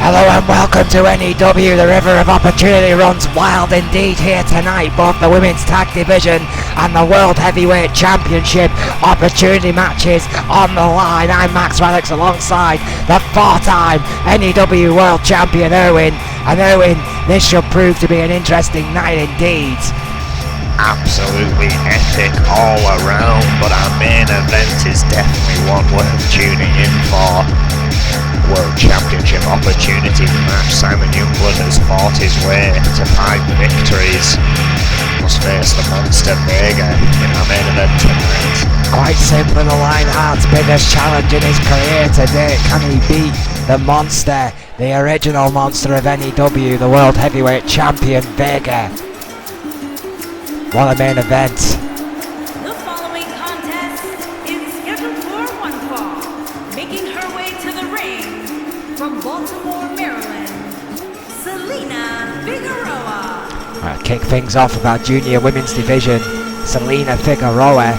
Hello and welcome to N.E.W. The river of opportunity runs wild indeed here tonight. Both the women's tag division and the World Heavyweight Championship opportunity matches on the line. I'm Max Radix alongside the four-time N.E.W. World Champion Erwin. And Erwin, this should prove to be an interesting night indeed. Absolutely epic all around, but our main event is definitely one worth tuning in for. World Championship opportunity match. Simon Youngblood has fought his way to 5 victories. Must face the monster Vega in our main event tonight. Quite simply, the Lionheart's biggest challenge in his career to date. Can he beat the monster, the original monster of N.E.W., the World Heavyweight Champion Vega? What a main event. The following contest is scheduled for one fall. Making her way to the ring from Baltimore, Maryland, Selena Figueroa. Right, kick things off with our junior women's division. Selena Figueroa,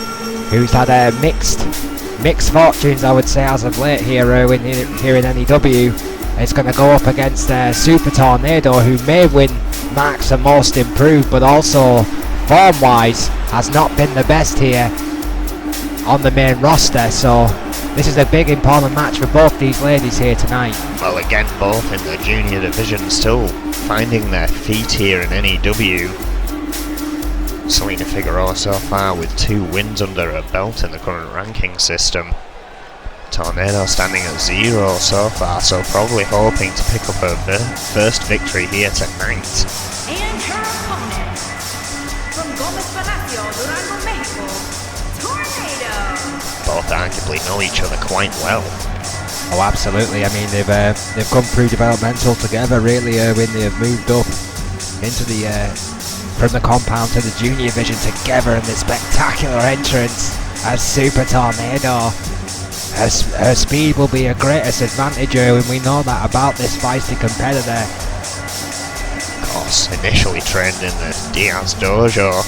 who's had mixed fortunes, I would say, as of late here in N.E.W. It's going to go up against Super Tornado, who may win Max and Most Improved, but also form-wise has not been the best here on the main roster. So this is a big important match for both these ladies here tonight. Well, again, both in the junior division still finding their feet here in N.E.W. Selena Figueroa so far with 2 wins under her belt in the current ranking system. Tornado standing at 0 so far, so probably hoping to pick up her first victory here tonight. And her opponent, from Gomez Palacio, Durango, Mexico, Tornado. Both arguably know each other quite well. Oh, absolutely. I mean, they've come through developmental together, really. When they have moved up into the from the compound to the junior division together, in this spectacular entrance as Super Tornado. Her speed will be a greatest advantage, and we know that about this feisty competitor. Of course, initially trained in the Diaz Dojo.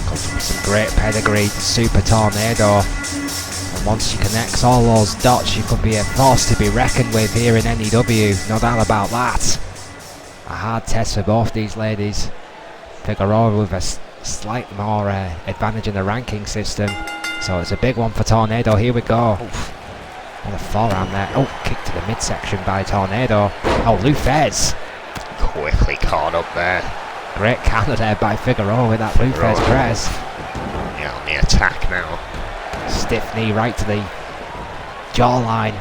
Comes with some great pedigree, Super Tornado. And once she connects all those dots, she could be a force to be reckoned with here in N.E.W. No doubt about that. A hard test for both these ladies. Figueroa with a slight more advantage in the ranking system. So it's a big one for Tornado. Here we go. Oof. What a forearm there. Oh, kick to the midsection by Tornado. Oh, Lufez. Quickly caught up there. Great counter there by Figueroa with that Lufez press. Yeah, on the attack now. Stiff knee right to the jawline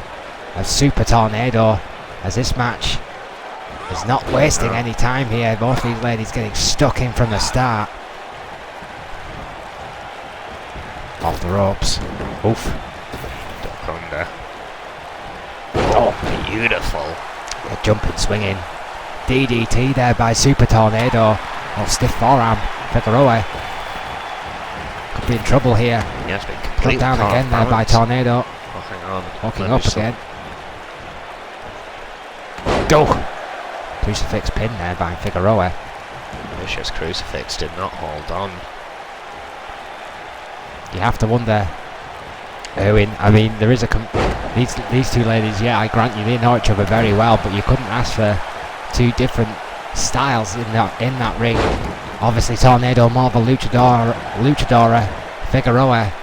of Super Tornado, as this match is not wasting any time here. Both these ladies getting stuck in from the start. Off the ropes. Oof. Duck under. Oh, beautiful. A jumping, swinging DDT there by Super Tornado. Oh, stiff forearm. Figueroa could be in trouble here. He has been Put completely down again there by Tornado. Oh, hang on. Walking up again. Go! Crucifix pin there by Figueroa. Vicious crucifix did not hold on. You have to wonder, Erwin. I mean, there is these two ladies. Yeah, I grant you, they know each other very well, but you couldn't ask for 2 different styles in that ring. Obviously, Tornado more of a luchadora. Figueroa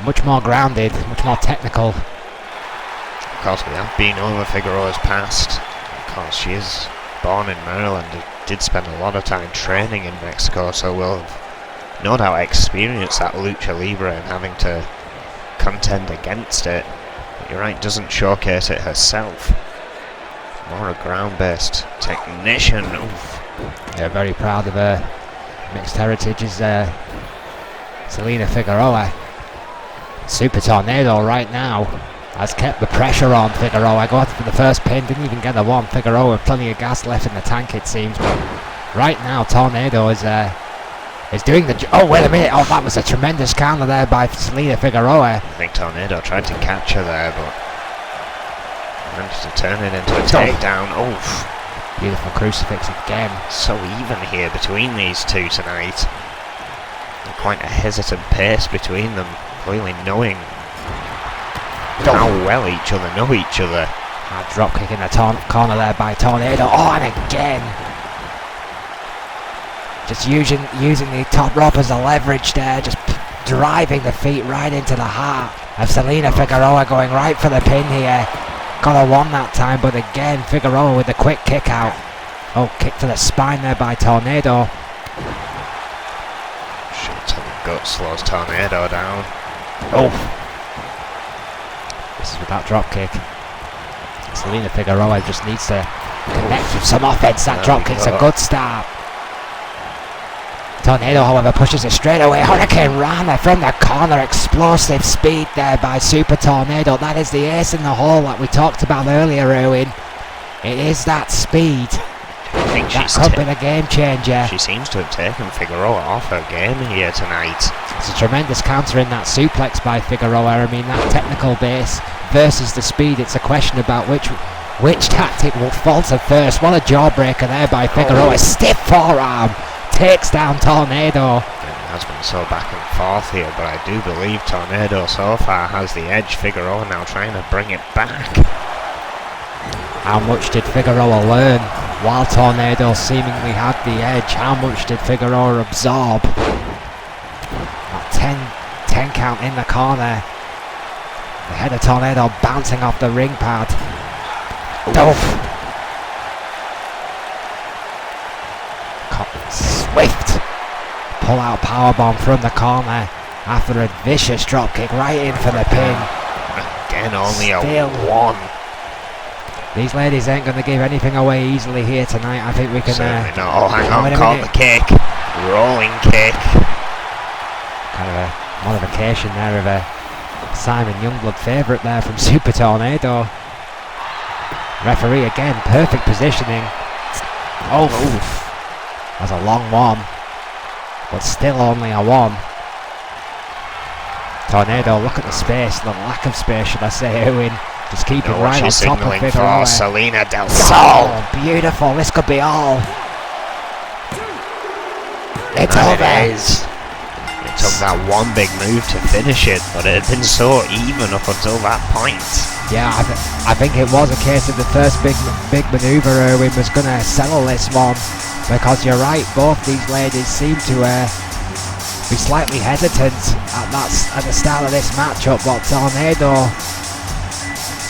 much more grounded, much more technical. Of course, we have been over Figueroa's past. Of course, she is born in Maryland. Did spend a lot of time training in Mexico, so we'll no doubt experience that lucha libre and having to contend against it. But you're right, doesn't showcase it herself. More a ground-based technician. Oof. Yeah, very proud of her mixed heritage is Selena Figueroa. Super Tornado right now has kept the pressure on Figueroa. Got for the first pin, didn't even get the one. Figueroa with plenty of gas left in the tank, it seems. But right now, Tornado is doing the... Oh, wait a minute. Oh, that was a tremendous counter there by Selena Figueroa. I think Tornado tried to catch her there, but managed to turn it into a takedown. Oof. Beautiful crucifix again. So even here between these two tonight. Quite a hesitant pace between them, clearly knowing how well each other know each other. That drop kick in the corner there by Tornado. Oh, and again. Just using the top rope as a leverage there. Just driving the feet right into the heart of Selena Figueroa, going right for the pin here. Got a one that time, but again, Figueroa with a quick kick out. Oh, kick to the spine there by Tornado. Shot to the gut slows Tornado down. Oh. This is with that drop kick. Selena Figueroa just needs to connect with some offense. That drop kick's a good start. Tornado, however, pushes it straight away. Hurricane Rana from the corner. Explosive speed there by Super Tornado. That is the ace in the hole that we talked about earlier, Erwin. It is that speed. I think that could be the game changer. She seems to have taken Figueroa off her game here tonight. It's a tremendous counter in that suplex by Figueroa. I mean, that technical base versus the speed. It's a question about which tactic will falter first. What a jawbreaker there by Figueroa. Stiff forearm. Takes down Tornado. It has been so back and forth here, but I do believe Tornado so far has the edge. Figueroa now trying to bring it back. How much did Figueroa learn while Tornado seemingly had the edge? How much did Figueroa absorb? That 10 count in the corner. The head of Tornado bouncing off the ring pad. Doof. Swift pull out powerbomb from the corner after a vicious drop kick right in for the pin. Again, only a one. These ladies ain't going to give anything away easily here tonight. I think we can. Certainly not. Oh, hang on, caught the kick. Rolling kick. Kind of a modification there of a Simon Youngblood favourite there from Super Tornado. Referee again, perfect positioning. Oh, that's a long one, but still only a one. Tornado, look at the space, the lack of space, should I say, Erwin. Just keeping right on top of Figueroa. Selena Del Sol. Oh, beautiful, this could be all. It's over. It is. It took that one big move to finish it, but it had been so even up until that point. Yeah, I think it was a case of the first big manoeuvre Erwin was going to settle this one, because you're right, both these ladies seem to be slightly hesitant at the start of this matchup, but Tornado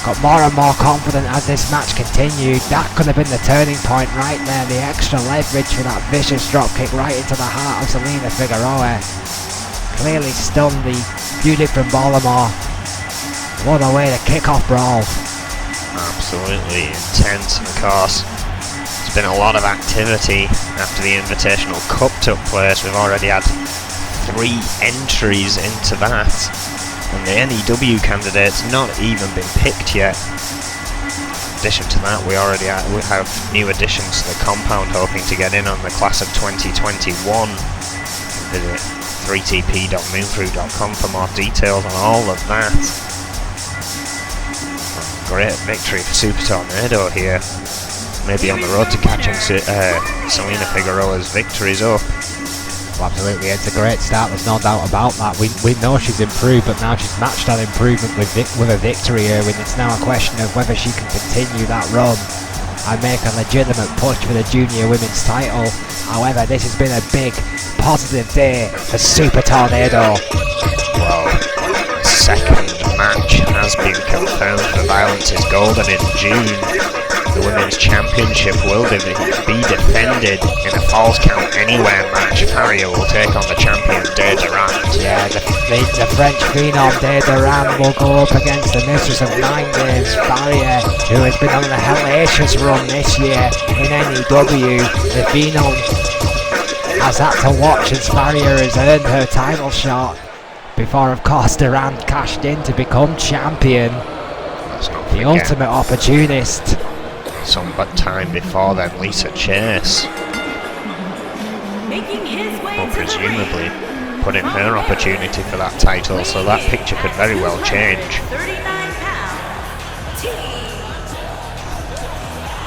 got more and more confident as this match continued. That could have been the turning point right there, the extra leverage for that vicious drop kick right into the heart of Selena Figueroa. Clearly stunned the beauty from Baltimore. What a way to kick off Brawl. Absolutely intense, and of course there's been a lot of activity after the Invitational Cup took place. We've already had 3 entries into that, and the N.E.W candidates not even been picked yet. In addition to that, we have new additions to the compound hoping to get in on the class of 2021. Visit 3tp.moonfruit.com for more details on all of that. Great victory for Super Tornado here. Maybe on the road to catching Selena Figueroa's victories up. Well, absolutely, it's a great start, there's no doubt about that. We know she's improved, but now she's matched that improvement with a victory here, and it's now a question of whether she can continue that run and make a legitimate push for the junior women's title. However, this has been a big positive day for Super Tornado. Well, the second match has been confirmed for Violence is Golden in June. The Women's Championship will be defended in a Falls Count Anywhere match. Faria will take on the champion De Durand. Yeah, the French phenom De Durand will go up against the mistress of 9 games, Faria, who has been on a hellacious run this year in N.E.W. The phenom has had to watch as Faria has earned her title shot before, of course, Durand cashed in to become champion. The ultimate opportunist. Some but time before then, Lisa Chase will presumably put in her opportunity for that title, so that picture could very well change.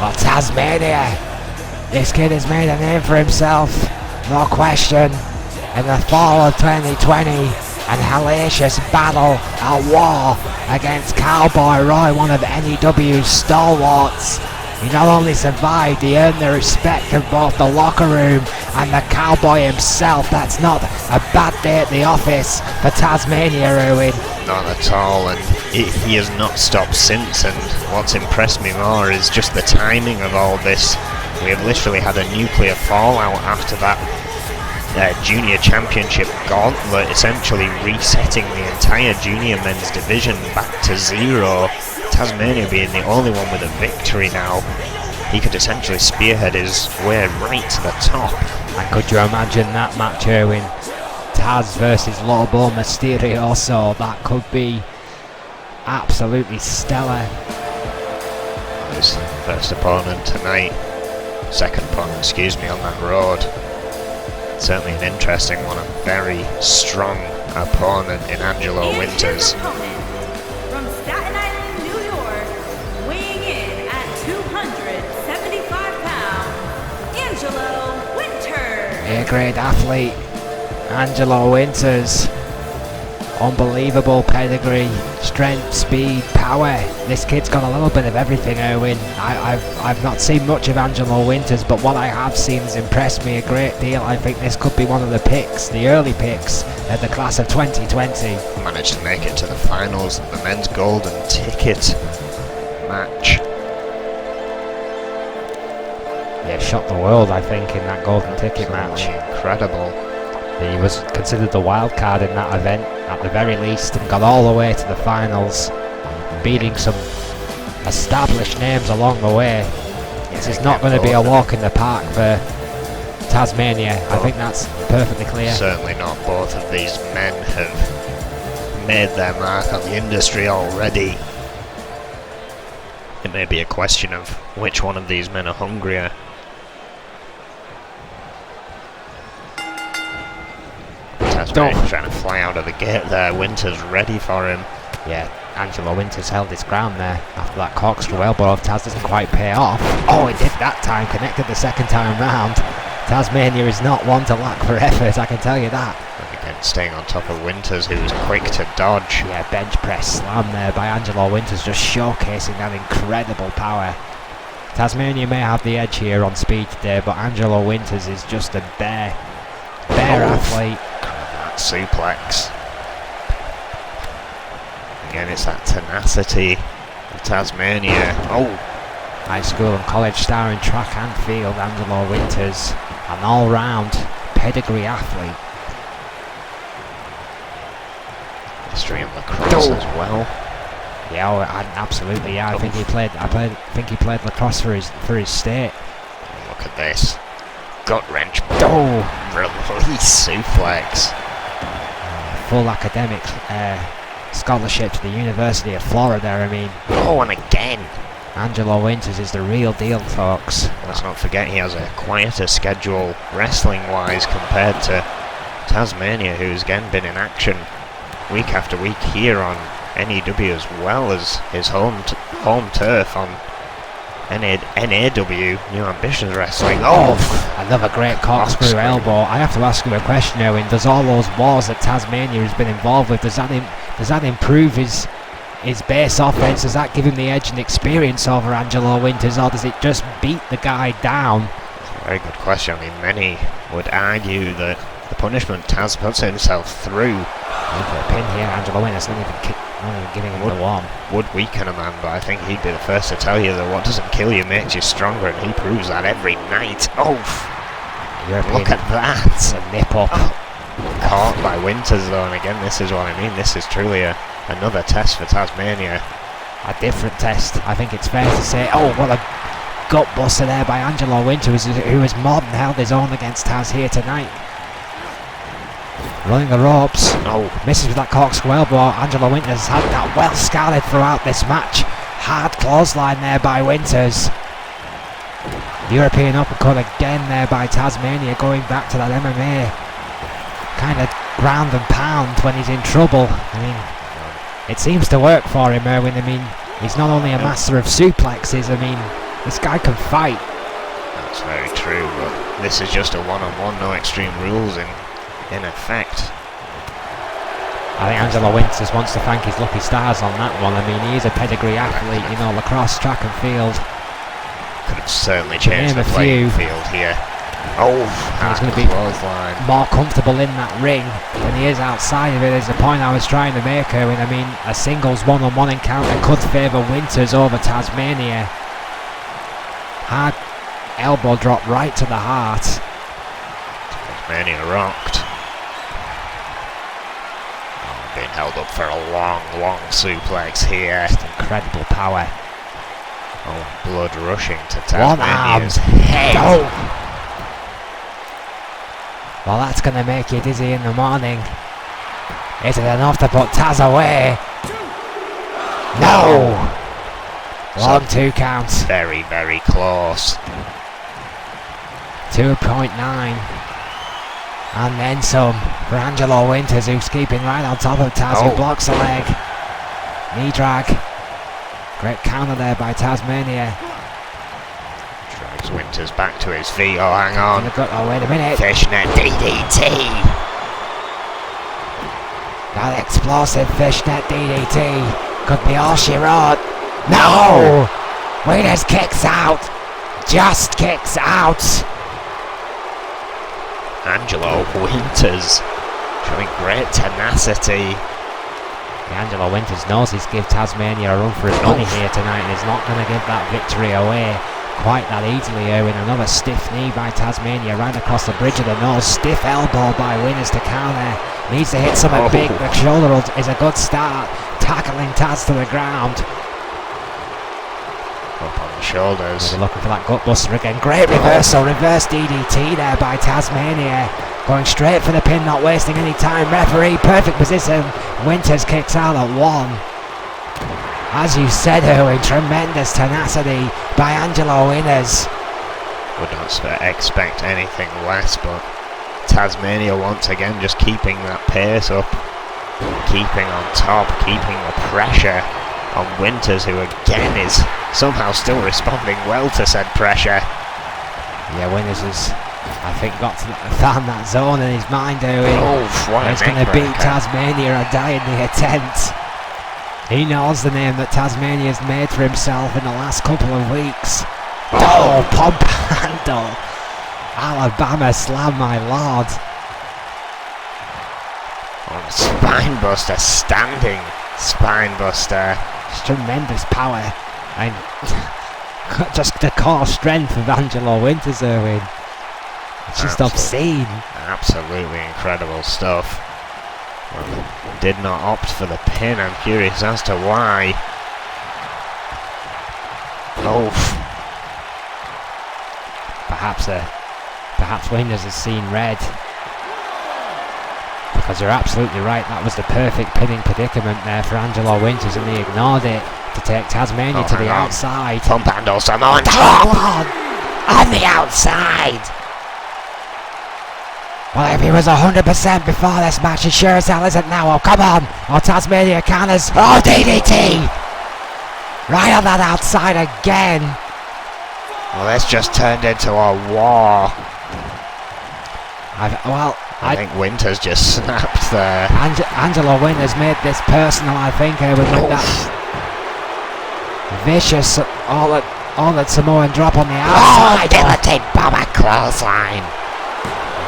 Well, Tasmania, this kid has made a name for himself, no question. In the fall of 2020, and hellacious battle at war against Cowboy Roy, one of N.E.W's stalwarts. He not only survived, he earned the respect of both the locker room and the Cowboy himself. That's not a bad day at the office for Tasmania, Erwin. Not at all, and he has not stopped since, and what's impressed me more is just the timing of all this. We have literally had a nuclear fallout after that junior championship gauntlet, essentially resetting the entire junior men's division back to 0. Tasmania being the only one with a victory now. He could essentially spearhead his way right to the top. And could you imagine that match, Erwin? Taz versus Lobo Mysterioso. That could be absolutely stellar. His first opponent tonight, second opponent, excuse me, on that road. Certainly an interesting one, a very strong opponent in Angelo And Winters. his opponent, from Staten Island, New York, weighing in at 275 pounds, Angelo Winters. A-grade athlete, Angelo Winters. Unbelievable pedigree, strength, speed, power. This kid's got a little bit of everything, Erwin. I've not seen much of Angelo Winters, but what I have seen has impressed me a great deal. I think this could be one of the picks, the early picks at the class of 2020. Managed to make it to the finals of the men's golden ticket match. Yeah, shocked the world, I think, in that golden ticket match. Incredible. He was considered the wild card in that event, at the very least, and got all the way to the finals, beating some established names along the way. This is not going to be a walk in the park for Tasmania. I think that's perfectly clear. Certainly not. Both of these men have made their mark on the industry already. It may be a question of which one of these men are hungrier. Tasmania trying to fly out of the gate there. Winters ready for him. Yeah, Angelo Winters held his ground there after that corkscrew elbow of Taz doesn't quite pay off. Oh, he did that time, connected the second time round. Tasmania is not one to lack for effort, I can tell you that. And again, staying on top of Winters, who was quick to dodge. Yeah, bench press slam there by Angelo Winters, just showcasing that incredible power. Tasmania may have the edge here on speed today, but Angelo Winters is just a bare athlete. That suplex. Again, it's that tenacity of Tasmania. Oh! High school and college star in track and field, Angelo Winters. An all-round pedigree athlete. History in lacrosse as well. Yeah, absolutely. Yeah, I think he played lacrosse for his state. Look at this. Gut wrench. Oh! Release suplex. Full academic scholarship to the University of Florida, I mean. Oh, and again. Angelo Winters is the real deal, folks. Let's not forget he has a quieter schedule wrestling-wise compared to Tasmania, who's again been in action week after week here on N.E.W. as well as his home turf on N.E.W. New Ambitions Wrestling. Oh, another great corkscrew elbow. I have to ask you a question, Owen. Does all those wars that Tasmania has been involved with, does that improve his base offense? Does that give him the edge and experience over Angelo Winters, or does it just beat the guy down? That's a very good question. I mean, many would argue that the punishment Taz puts himself through a pin here, Angelo Winters not even giving him the one. Would weaken a man, but I think he'd be the first to tell you that what doesn't kill you makes you stronger, and he proves that every night. Oh, look at that! It's a nip up. Caught by Winters though, and again, this is what I mean. This is truly another test for Tasmania. A different test, I think it's fair to say. Oh, what a gut buster there by Angelo Winters, who has more than held his own against Taz here tonight. Running the ropes. Oh, misses with that corkscrew elbow. Angelo Winters had that well scouted throughout this match. Hard clothesline there by Winters. European uppercut again there by Tasmania, going back to that MMA kind of ground and pound when he's in trouble. I mean, it seems to work for him, Erwin. I mean, he's not only a master of suplexes, I mean, this guy can fight. That's very true, but this is just a one-on-one, no extreme rules in effect. I think Angelo Winters wants to thank his lucky stars on that one. I mean, he is a pedigree athlete, you know, lacrosse, track and field. Could have certainly changed the Name a playing few. field here. Oh, He's going to be clothesline. more comfortable in that ring than he is outside of it, is the point I was trying to make, Erwin. I mean, a singles one-on-one encounter could favour Winters over Tasmania. Hard elbow drop right to the heart. Tasmania rocked. Oh, being held up for a long, long suplex here. Incredible power. Oh, blood rushing to One arm. Tasmania's head. Oh. Well, that's going to make you dizzy in the morning. Is it enough to put Taz away? No! Long 2 counts. Very, very close. 2.9. And then some for Angelo Winters, who's keeping right on top of Taz, who blocks the leg. Knee drag. Great counter there by Tasmania. Drags Winters back to his feet. Oh, hang on. Oh, wait a minute. Fishnet DDT. That explosive fishnet DDT could be all she wrote. No! Winters kicks out. Just kicks out. Angelo Winters showing great tenacity. Angelo Winters knows he's give Tasmania a run for his money here tonight, and he's not going to give that victory away quite that easily. With another stiff knee by Tasmania right across the bridge of the nose. Stiff elbow by Winters to counter. Needs to hit something big. The shoulder is a good start. Tackling Taz to the ground. Up on the shoulders. Maybe looking for that gutbuster again. Great reversal. Reverse DDT there by Tasmania. Going straight for the pin, not wasting any time. Referee, perfect position. Winters kicks out at 1. As you said, Erwin, tremendous tenacity by Angelo Winters. Would not expect anything less, but Tasmania once again just keeping that pace up. Keeping on top, keeping the pressure on Winters, who again is somehow still responding well to said pressure. Yeah, Winters has, I think, found that zone in his mind, Erwin. He's going to beat Tasmania or die in the attempt. He knows the name that Tasmania's made for himself in the last couple of weeks. Oh, pump handle. Alabama slam, my lord. Oh, spinebuster, standing spinebuster. It's tremendous power. And just the core strength of Angelo Winters, Erwin. It's just obscene. Absolutely incredible stuff. Well, did not opt for the pin. I'm curious as to why. Oh. Perhaps Winters has seen red. Because you're absolutely right, that was the perfect pinning predicament there for Angelo Winters, and he ignored it to take Tasmania to the outside. Pump handle, Samoan drop on the outside. Well, if he was 100% before this match, he sure as hell isn't now. Oh, come on. Oh, Tasmania counters. Oh, DDT. Right on that outside again. Well, this just turned into a war. I think Winters just snapped there. Angelo Winters made this personal, I think, with that vicious, all that Samoan drop on the outside. Oh, guillotine bomber clothesline.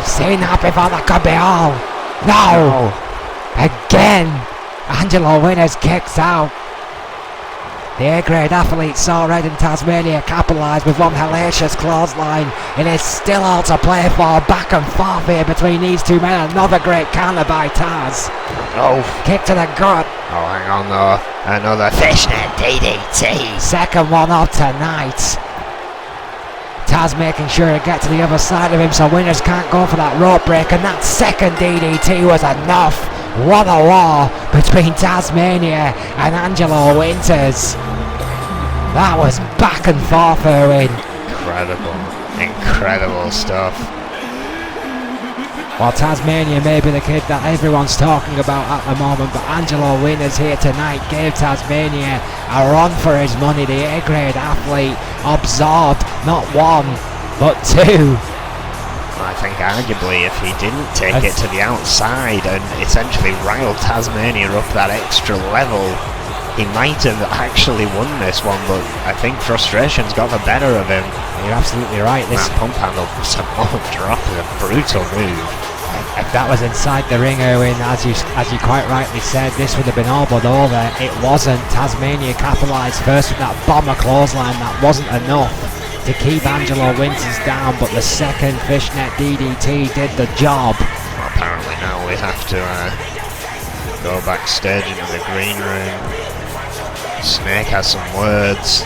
Seen that before, that could be all. No! Again! Angelo Winters kicks out. The A-grade athlete saw red in Tasmania capitalised with one hellacious clothesline. It is still all to play for. Back and forth here between these two men. Another great counter by Taz. Oh. Kick to the gut. Oh, hang on though. Another fishnet DDT. Second one of tonight. Taz making sure to get to the other side of him so Winters can't go for that rope break, and that second DDT was enough. What a war between Tasmania and Angelo Winters. That was back and forth, Erwin. Incredible stuff. Well, Tasmania may be the kid that everyone's talking about at the moment, but Angelo Winters here tonight gave Tasmania a run for his money. The A-grade athlete absorbed not one, but two. I think arguably if he didn't take it to the outside and essentially rile Tasmania up that extra level, he might have actually won this one, but I think frustration's got the better of him. You're absolutely right. This That pump handle Samoa drop is a brutal move. If that was inside the ring, Owen, as you quite rightly said, this would have been all but over. It wasn't. Tasmania capitalised first with that bomber clothesline. That wasn't enough to keep Angelo Winters down, but the second fishnet DDT did the job. Well, apparently now we have to go backstage into the green room. Snake has some words.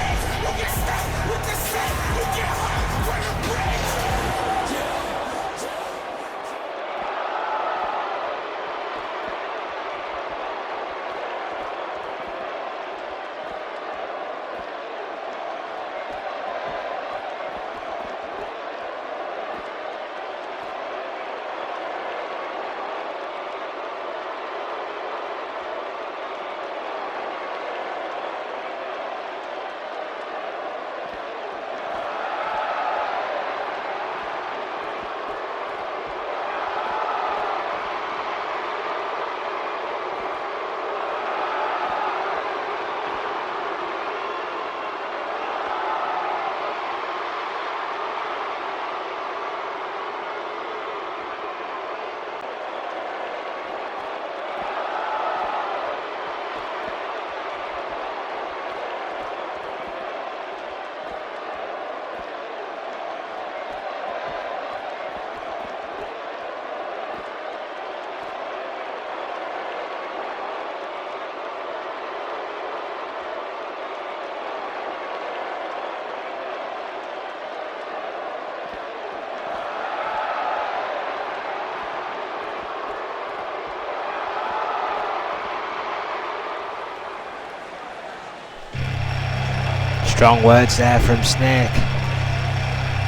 Strong words there from Snake.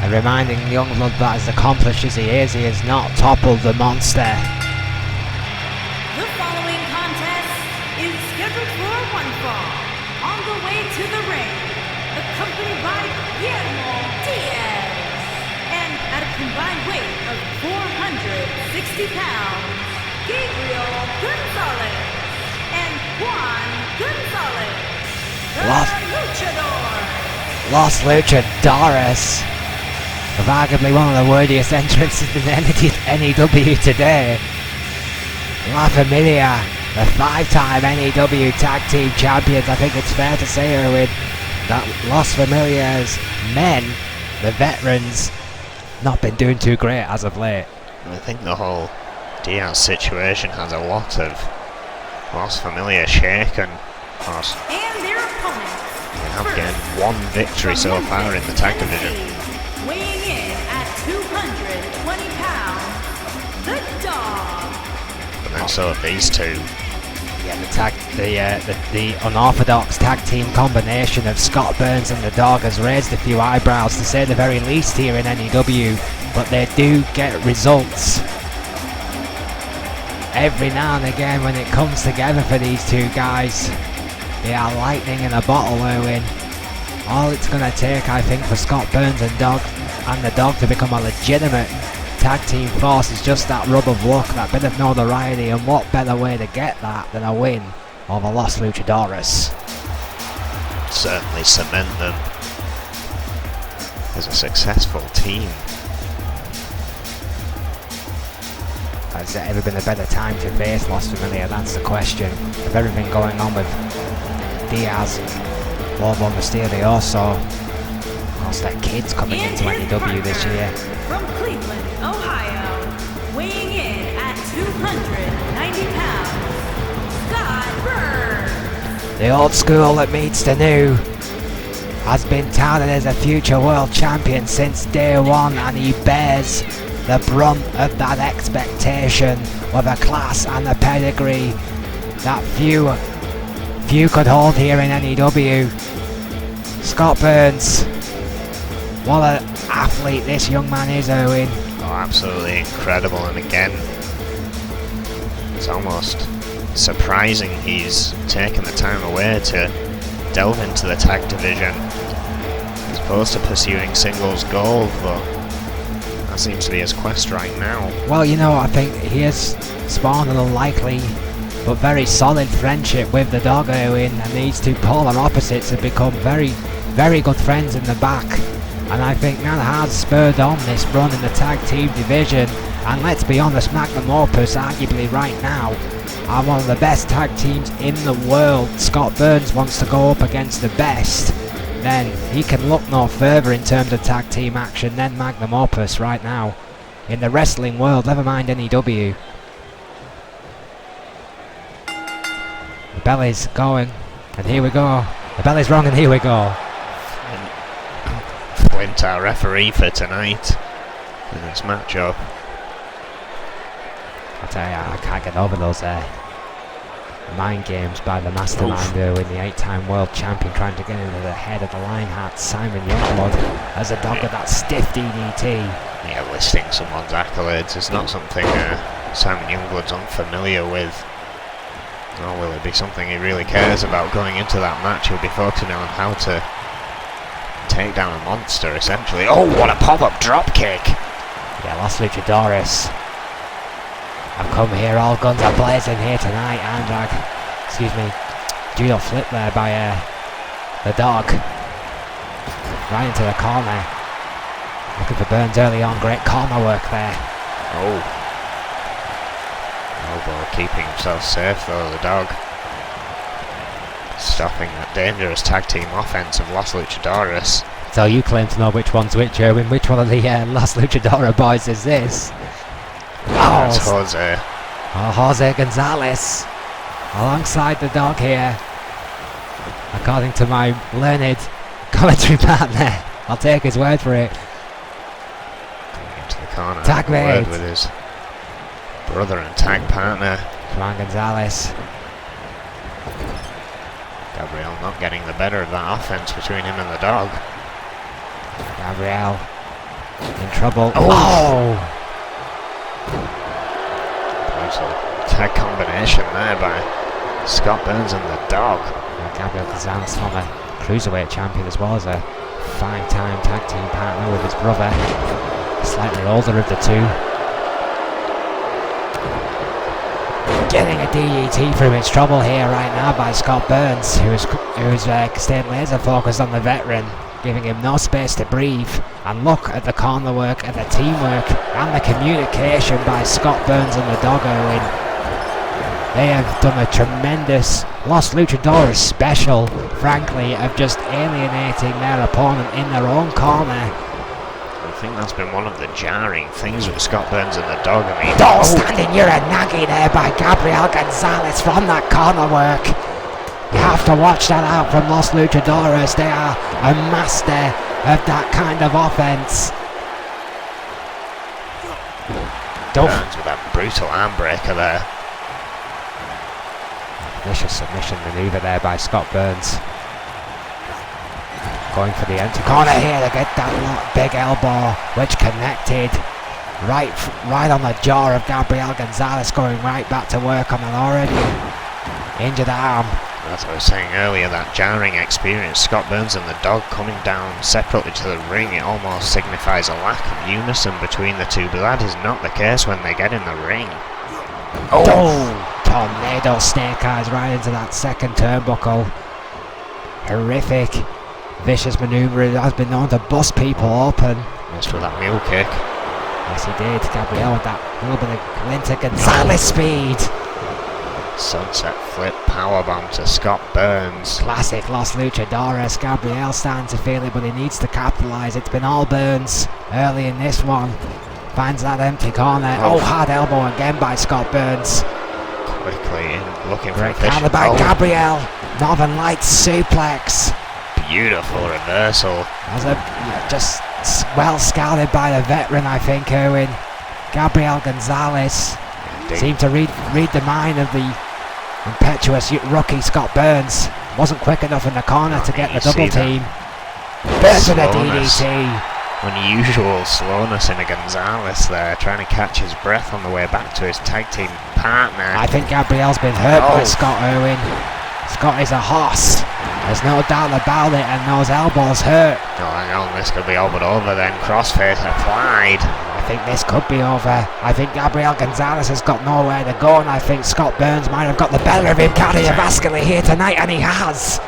And reminding Youngblood that as accomplished as he has not toppled the monster. The following contest is scheduled for one fall. On the way to the ring, accompanied by Guillermo Diaz. And at a combined weight of 460 pounds, Gabriel Gonzalez and Juan Gonzalez. Los Luchadores, of arguably one of the wordiest entrances in N.E.W. today. La Familia, the 5-time N.E.W. Tag Team Champions. I think it's fair to say, Erwin, that Los Familia's men, the veterans, not been doing too great as of late. I think the whole Diaz situation has a lot of Los Familia shaken. And their opponents. They have gained one victory so far in the tag division. Weighing in at 220 pounds, the Dog. But then so have these two. Yeah, the unorthodox tag team combination of Scott Burns and the Dog has raised a few eyebrows, to say the very least, here in N.E.W. But they do get results every now and again when it comes together for these two guys. They are lightning in a bottle, Owen. All it's going to take, I think, for Scott Burns and the Dog to become a legitimate tag team force is just that rub of luck, that bit of notoriety, and what better way to get that than a win over Los Luchadores. Certainly cement them as a successful team. Has there ever been a better time to face Los Familia? That's the question. With everything going on with Diaz, Lobo Mysterioso, of course their kids coming into N.E.W. this year. From Cleveland, Ohio, weighing in at 290 pounds, Scott Burns. The old school that meets the new has been touted as a future world champion since day one, and he bears the brunt of that expectation with a class and a pedigree that few could hold here in N.E.W. Scott Burns, what an athlete this young man is, Owen. Oh, absolutely incredible, and again, it's almost surprising he's taken the time away to delve into the tag division as opposed to pursuing singles gold, but That seems to be his quest right now. Well, you know, I think he has spawned an unlikely but very solid friendship with the dog Owen, and these two polar opposites have become very, very good friends in the back. And I think that has spurred on this run in the tag team division. And let's be honest, Magnum Opus arguably right now are one of the best tag teams in the world. Scott Burns wants to go up against the best, then he can look no further in terms of tag team action than Magnum Opus right now in the wrestling world, never mind N.E.W. The bell is going, and here we go. The bell is wrong, and here we go. Flint, our referee for tonight in this matchup. I tell you, I can't get over those mind games by the mastermind who in the 8-time world champion trying to get into the head of the Lionheart, Simon Youngblood, as a dog with that stiff DDT. Yeah, listing someone's accolades is not something Simon Youngblood's unfamiliar with. Nor will it be something he really cares about going into that match. He'll be focusing on how to take down a monster, essentially. Oh, what a pop-up drop kick! Yeah, Los Luchadores. I've come here, all guns are blazing here tonight, and excuse me, judo flip there by the dog. Right into the corner. Looking for Burns early on, great corner work there. Oh. Elbow keeping himself safe though, the dog. Stopping that dangerous tag team offense of Los Luchadores. So you claim to know which one's which, Erwin. Which one of the Los Luchadora boys is this? That's Jose. Oh, Jose Gonzalez alongside the dog here, according to my learned commentary partner. I'll take his word for it. Going into the corner. Tag made with his brother and tag partner. Come on, Gonzalez. Gabriel not getting the better of that offense between him and the dog. Gabriel in trouble. Oh! Brutal tag combination there by Scott Burns and the dog. Gabriel Gonzalez, former cruiserweight champion, as well as a 5-time tag team partner with his brother, slightly older of the two. Getting a DDT through its trouble here right now by Scott Burns, who's staying laser focused on the veteran, giving him no space to breathe. And look at the corner work and the teamwork and the communication by Scott Burns and the dog Owen. They have done a tremendous Los Luchadores special, frankly, of just alienating their opponent in their own corner. I think that's been one of the jarring things with Scott Burns and the dog. I mean, Standing Uranagi there by Gabriel Gonzalez from that corner work. You have to watch that out from Los Luchadores. They are a master of that kind of offense. Burns with that brutal arm breaker there. Vicious submission maneuver there by Scott Burns. Going for the empty corner here to get that big elbow, which connected right on the jaw of Gabriel Gonzalez, going right back to work on an already injured arm. As I was saying earlier, that jarring experience, Scott Burns and the dog coming down separately to the ring, it almost signifies a lack of unison between the two, but that is not the case when they get in the ring. Oh! Tornado snake eyes right into that second turnbuckle. Horrific, vicious maneuver. It has been known to bust people open. Missed with that mule kick. Yes, he did. Gabriel with that little bit of glint of Gonzalez speed. Sunset flip powerbomb to Scott Burns. Classic Los Luchadores. Gabriel starting to feel it, but he needs to capitalise. It's been all Burns early in this one. Finds that empty corner. Oh, hard elbow again by Scott Burns. Quickly in, looking Great for a counter by Gabriel. Northern Lights suplex. Beautiful reversal. Just well scouted by the veteran, I think, Erwin. Gabriel Gonzalez seemed to read the mind of the impetuous rookie Scott Burns. Wasn't quick enough in the corner to get the double team. Burns with a DDT. Unusual slowness in a Gonzalez there, trying to catch his breath on the way back to his tag team partner. I think Gabriel's been hurt by Scott Erwin. Scott is a horse. There's no doubt about it, and those elbows hurt. Oh, hang on, this could be all but over then. Crossface applied. I think this could be over. I think Gabriel Gonzalez has got nowhere to go, and I think Scott Burns might have got the better of him cardiovascularly here tonight, and he has.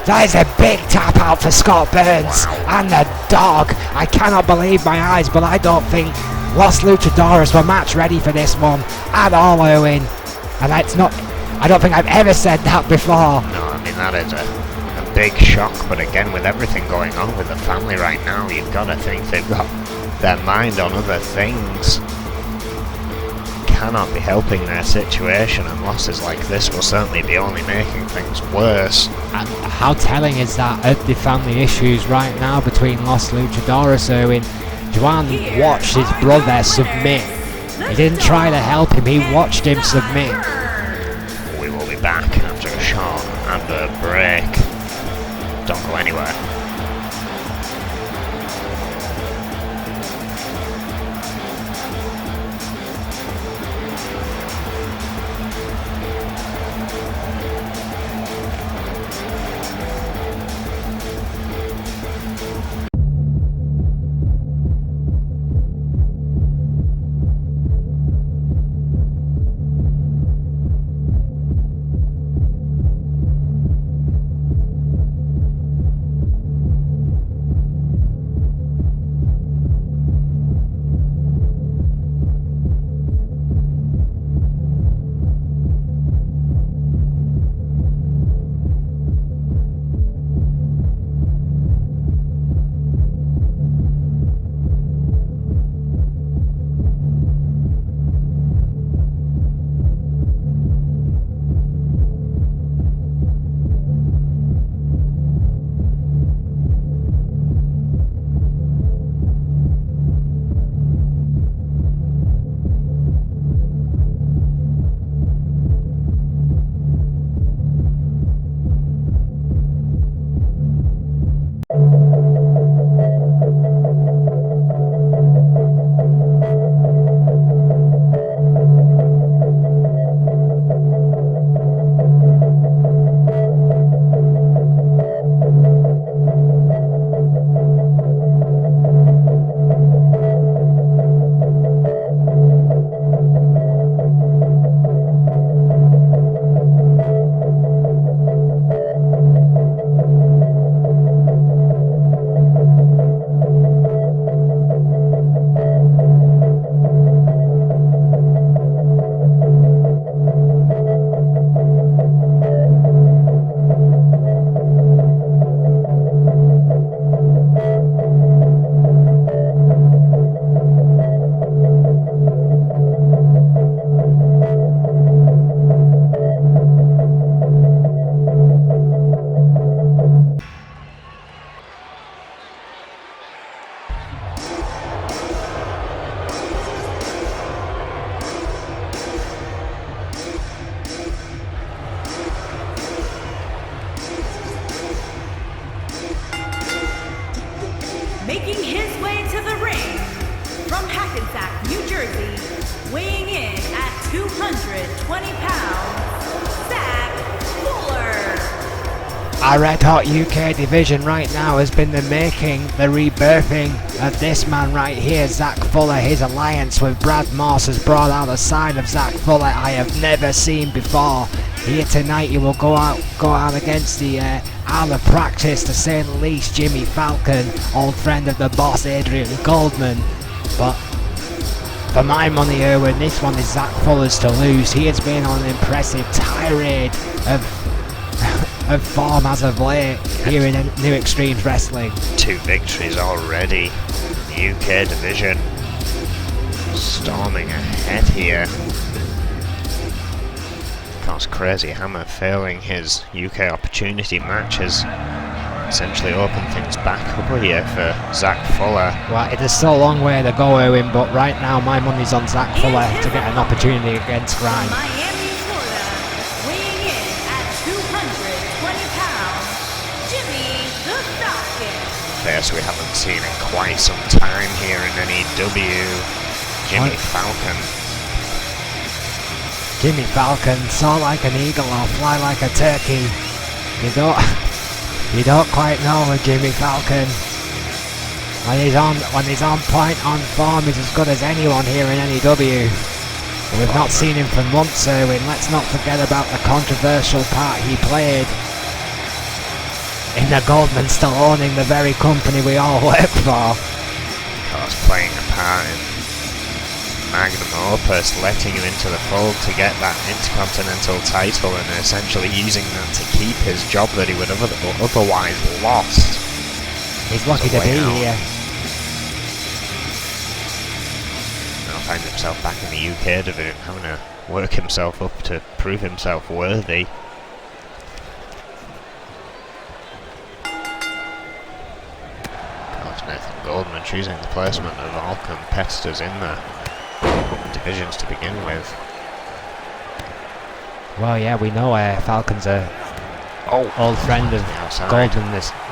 That is a big tap out for Scott Burns. And the dog. I cannot believe my eyes, but I don't think Los Luchadores were match ready for this one at all, Owen. And that's not... I don't think I've ever said that before. No, I mean, that is a big shock, but again, with everything going on with the family right now, you've got to think they've got their mind on other things. Cannot be helping their situation, and losses like this will certainly be only making things worse. And how telling is that of the family issues right now between Los Luchadores? Owen, Juan watched his brother submit. He didn't try to help him, he watched him submit. We will be back after a short advert break. Don't go anywhere. Making his way to the ring from Hackensack, New Jersey, weighing in at 220 pounds, Zach Fuller. Our Red Hot UK division right now has been the making, the rebirthing of this man right here, Zach Fuller. His alliance with Brad Moss has brought out a side of Zach Fuller I have never seen before. Here tonight he will go out against the out of practice, to say the least, Jimmy Falcon, old friend of the boss Adrian Goldman. But for my money, Erwin, this one is Zach Fuller's to lose. He has been on an impressive tirade of form as of late here in New Extremes Wrestling. 2 victories already. The UK division storming ahead here. Of course, Crazy Hammer failing his UK opportunity match has essentially opened things back up here for Zach Fuller. Well, it is still a long way to go, Erwin, but right now my money's on Zach Fuller to get an opportunity against Grime. Miami, Florida, weighing in at 220 pounds, Jimmy the Falcon. Face we haven't seen in quite some time here in N.E.W. Jimmy Falcon. Jimmy Falcon, soar like an eagle or fly like a turkey. You don't quite know with Jimmy Falcon. When he's on point, on form, he's as good as anyone here in N.E.W. We've not seen him for months, Erwin. Let's not forget about the controversial part he played in the Goldman still owning the very company we all work for. Of course, playing a part in magnum opus, letting him into the fold to get that Intercontinental title and essentially using that to keep his job that he would have otherwise lost. He's lucky to be here. Now find himself back in the UK division, having to work himself up to prove himself worthy. Nathan Goldman choosing the placement of all competitors in the divisions to begin with. Well, yeah, we know Falcon's a old friend of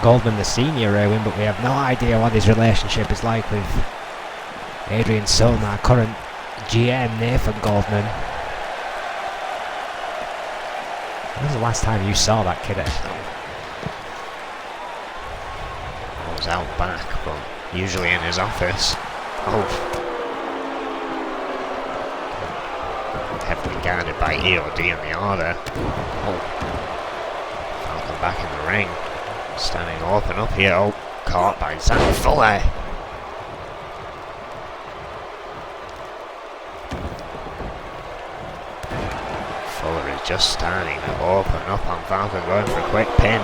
Goldman the senior, Erwin, but we have no idea what his relationship is like with Adrian Son, our current GM, Nathan Goldman. When was the last time you saw that kid? I was out back, but usually in his office. Heavily guarded by EOD in the order. Falcon back in the ring. Standing open up here. Caught by Zach Fuller. Fuller is just starting to open up on Falcon, going for a quick pin.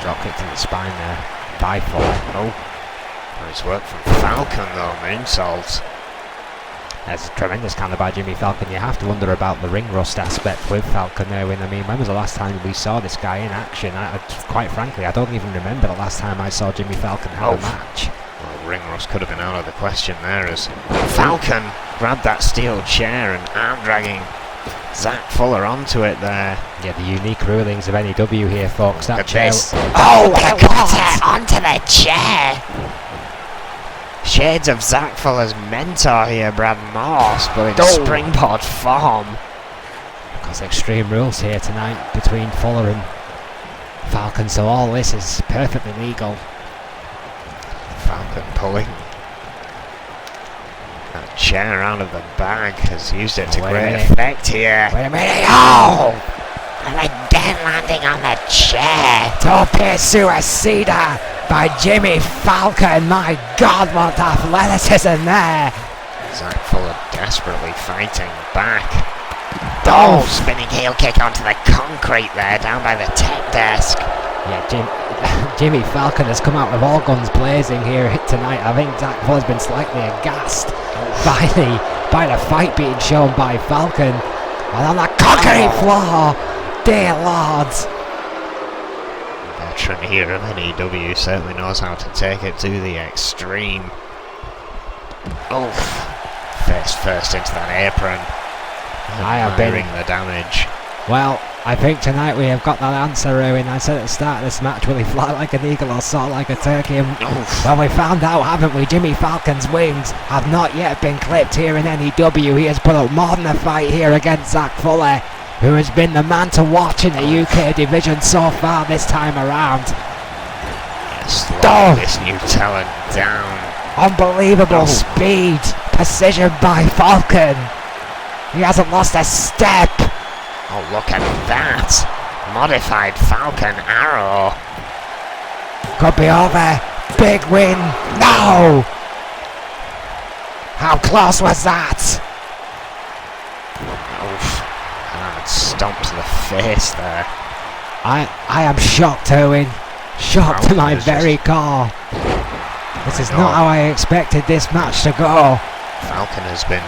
Drop kick to the spine there by Fuller. Nice work from Falcon though, moonsault. That's tremendous counter by Jimmy Falcon. You have to wonder about the ring rust aspect with Falcon there. I mean, when was the last time we saw this guy in action? Quite frankly, I don't even remember the last time I saw Jimmy Falcon have a match. Well, ring rust could have been out of the question there as Falcon grabbed that steel chair and arm dragging Zach Fuller onto it there. Yeah, the unique rulings of N.E.W. here, folks. That chair. Onto the chair. Shades of Zach Fuller's mentor here, Brad Morse, but in springboard form. Because extreme rules here tonight between Fuller and Falcon, so all this is perfectly legal. Falcon pulling that chair out of the bag, has used it to great effect here. Wait a minute, And again landing on the chair. Tope Suicida by Jimmy Falcon. My God, what athleticism there. Zach Fuller desperately fighting back. Spinning heel kick onto the concrete there, down by the tech desk. Yeah, Jimmy Falcon has come out with all guns blazing here tonight. I think Zach Fuller's been slightly aghast by the fight being shown by Falcon. And on the concrete floor, dear lords. Veteran here of N.E.W. certainly knows how to take it to the extreme. Face first into that apron. I have been the damage. Well, I think tonight we have got that answer, Erwin. I said at the start of this match, will he fly like an eagle or soar like a turkey? Well, we found out, haven't we? Jimmy Falcon's wings have not yet been clipped here in N.E.W. He has put up more than a fight here against Zach Fuller, who has been the man to watch in the UK division so far this time around. Yes, this new talent down. Unbelievable speed, precision by Falcon. He hasn't lost a step. Oh, look at that. Modified Falcon arrow. Could be over. Big win. No! How close was that? Hard stomp to the face there. I am shocked, Owen. Shocked to my very core. This is not how I expected this match to go. Falcon has been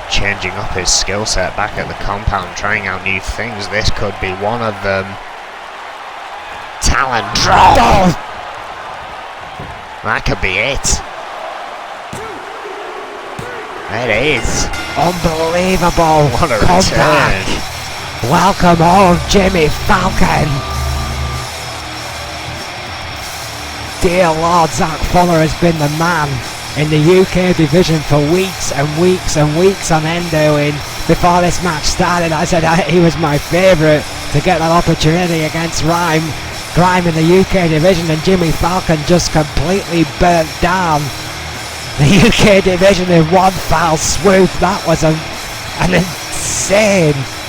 changing up his skill set back at the compound, trying out new things. This could be one of them. Talon drop! That could be it. It is. Unbelievable. What a comeback. return. Welcome home, Jimmy Falcon. Dear Lord, Zach Fuller has been the man in the UK division for weeks and weeks and weeks on end. Before this match started, I said he was my favourite to get that opportunity against Grime in the UK division, and Jimmy Falcon just completely burnt down the UK division in one foul swoop. That was an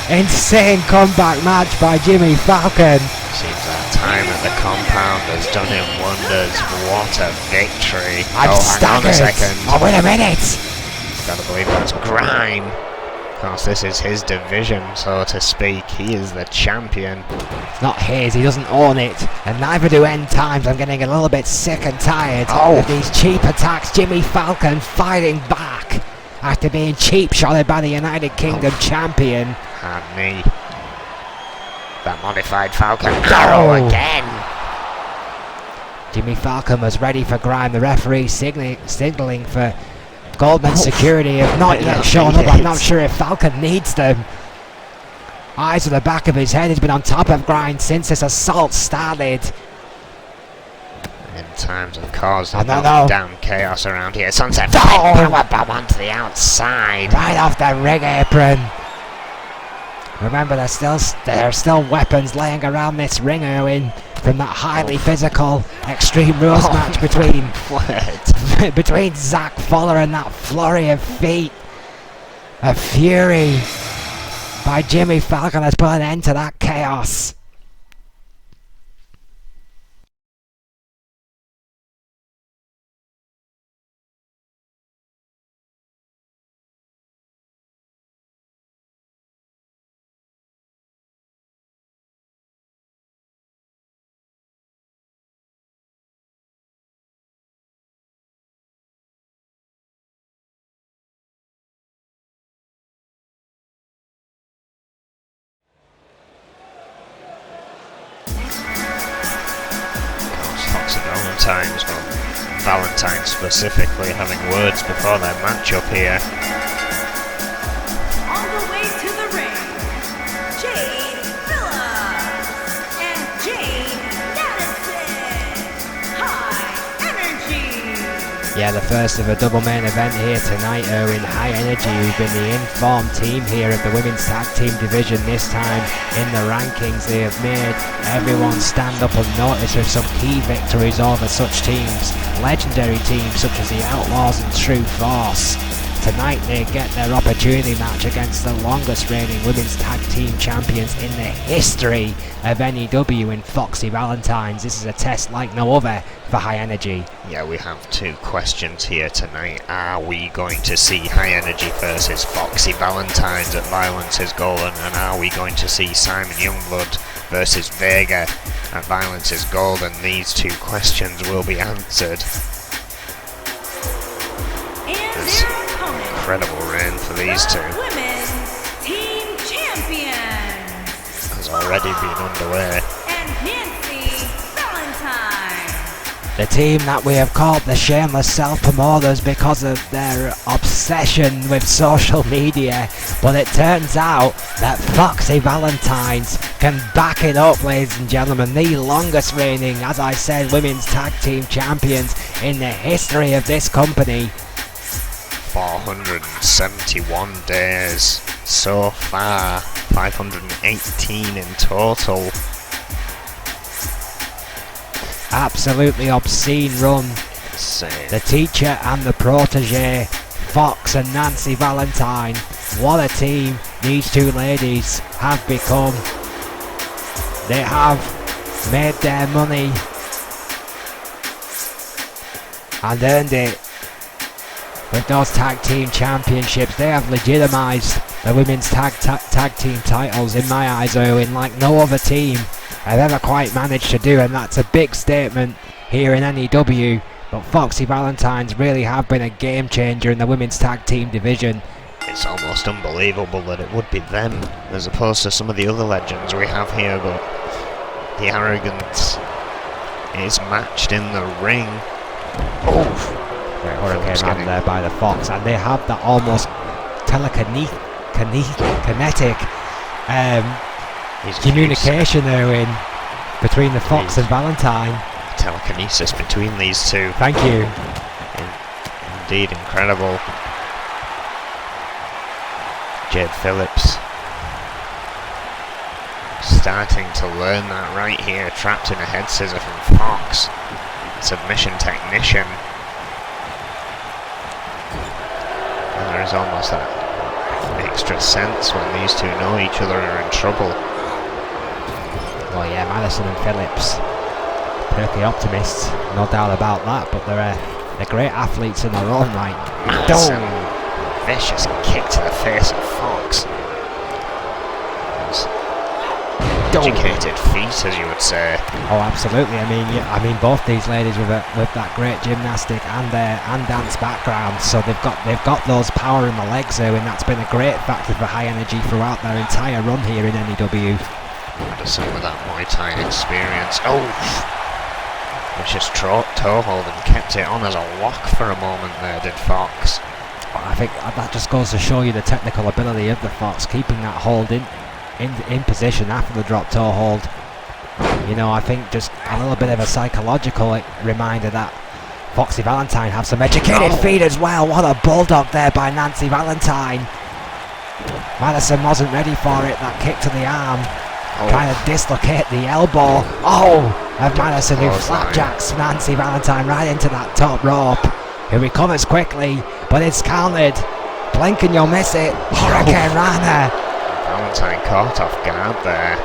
insane comeback match by Jimmy Falcon. Seems that time at the compound has done him wonders. What a victory. I'm hang on a second. Oh, wait a minute. Gotta believe that's Grime. Of course, this is his division, so to speak. He is the champion. It's not his, he doesn't own it, and neither do End Times. I'm getting a little bit sick and tired of these cheap attacks. Jimmy Falcon fighting back after being cheap shotted by the United Kingdom champion. Hard knee. That modified Falcon arrow again. Jimmy Falcon was ready for Grime. The referee signalling for Goldman security have not yet shown up. I'm not sure if Falcon needs them. Eyes at the back of his head. He's been on top of Grime since this assault started. In times of cause, damn chaos around here. Sunset powerbomb onto the outside. Right off the ring apron. Remember, there are still weapons laying around this ring, Erwin, from that highly physical Extreme Rules match between Zach Fuller and that flurry of feet. A fury by Jimmy Falcon has put an end to that chaos. Valentine specifically having words before their matchup here. On the way to the ring, Jade Phillips and Jade Madison. High Energy. Yeah, the first of a double main event here tonight, Owen. High Energy, who've been the informed team here of the women's tag team division this time in the rankings. They have made everyone stand up and notice with some key victories over such teams, legendary teams such as the Outlaws and True Force. Tonight they get their opportunity match against the longest reigning women's tag team champions in the history of N.E.W. in Foxy Valentines. This is a test like no other for High Energy. Yeah, we have two questions here tonight. Are we going to see High Energy versus Foxy Valentines at Violence is Golden, and are we going to see Simon Youngblood versus Vega at Violence is Golden? These two questions will be answered. There's incredible reign for these two. Women's team champion Has already been underway. and Nancy Valentine. The team that we have called the shameless self-promoters because of their obsession with social media, but it turns out that Foxy Valentines can back it up, ladies and gentlemen. The longest reigning, as I said, women's tag team champions in the history of this company. 471 days so far, 518 in total. Absolutely obscene run. Insane. The teacher and the protege, Fox and Nancy Valentine. What a team these two ladies have become. They have made their money and earned it with those tag team championships. They have legitimised the women's tag team titles in my eyes, Owen, like no other team have ever quite managed to do, and that's a big statement here in N.E.W. But Foxy Valentines really have been a game changer in the women's tag team division. It's almost unbelievable that it would be them as opposed to some of the other legends we have here, but the arrogance is matched in the ring. Oh! Great hurricane ran there by the Fox, and they have that almost telekinetic communication there in between the Fox and Valentine. Telekinesis between these two. Thank you. indeed incredible. Jade Phillips starting to learn that right here, trapped in a head scissor from Fox. Submission technician. And there is almost that extra sense when these two know each other are in trouble. Well, yeah, Madison and Phillips, perky optimists, no doubt about that, but they're great athletes in their own right. Madison, vicious kick to the face of Fox. Educated feet, as you would say. Oh, absolutely. I mean, both these ladies with that great gymnastic and dance background, so they've got those power in the legs there, and that's been a great factor for high energy throughout their entire run here in N.E.W. Madison with that Muay Thai experience. Oh, vicious toe hold and kept it on as a lock for a moment there, did Fox. I think that just goes to show you the technical ability of the Fox, keeping that hold in position after the drop toe hold. You know, I think just a little bit of a psychological reminder that Foxy Valentine have some educated feet as well. What a bulldog there by Nancy Valentine. Madison wasn't ready for it, that kick to the arm. Trying to dislocate the elbow. Of Madison, who flapjacks Nancy Valentine right into that top rope. Who recovers quickly, but it's countered. Blink and you'll miss it. Hurricane Rana. Valentine caught off guard there.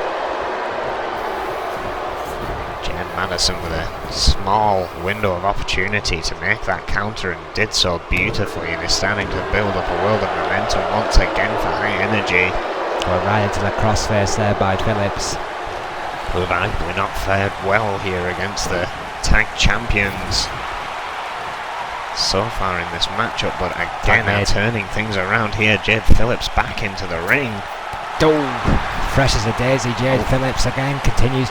Jen Madison with a small window of opportunity to make that counter, and did so beautifully, and is starting to build up a world of momentum once again for high energy. Well, right into the crossface there by Phillips. Who've arguably not fared well here against the tag champions so far in this matchup, but again are turning things around here. Jade Phillips back into the ring. Fresh as a daisy, Jade Phillips again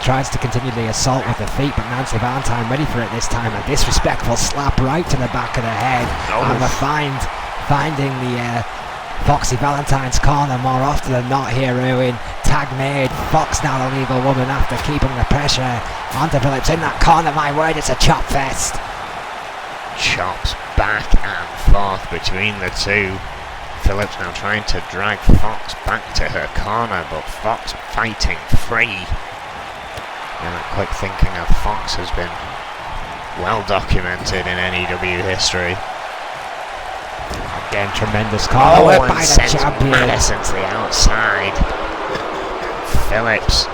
tries to continue the assault with the feet, but Nancy Valentine ready for it this time. A disrespectful slap right to the back of the head. And the finding the Foxy Valentine's corner more often than not here, Erwin. Tag made. Fox now the legal woman after keeping the pressure onto Phillips in that corner. My word, it's a chop fest. Chops back and forth between the two. Phillips now trying to drag Fox back to her corner, but Fox fighting free. And that quick thinking of Fox has been well documented in N.E.W. history. Again, tremendous call by the champion. Madison to the outside. Phillips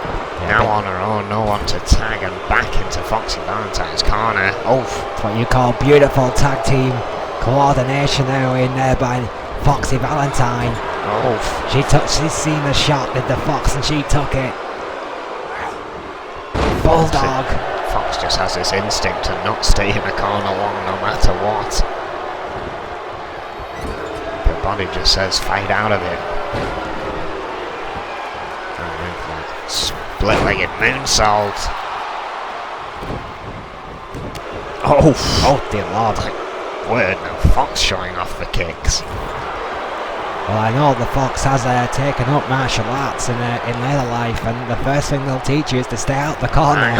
now on her own, no one to tag, and back into Foxy Valentine's corner. It's what you call beautiful tag team coordination there in there by Foxy Valentine. She's seen the shot, did the Fox, and she took it. Bulldog. Fox just has this instinct to not stay in the corner long no matter what. Her body just says fight out of it. Split-legged moonsault. Oh dear Lord. Word, now Fox showing off the kicks. Well, I know the Fox has taken up martial arts in later life, and the first thing they'll teach you is to stay out the corner.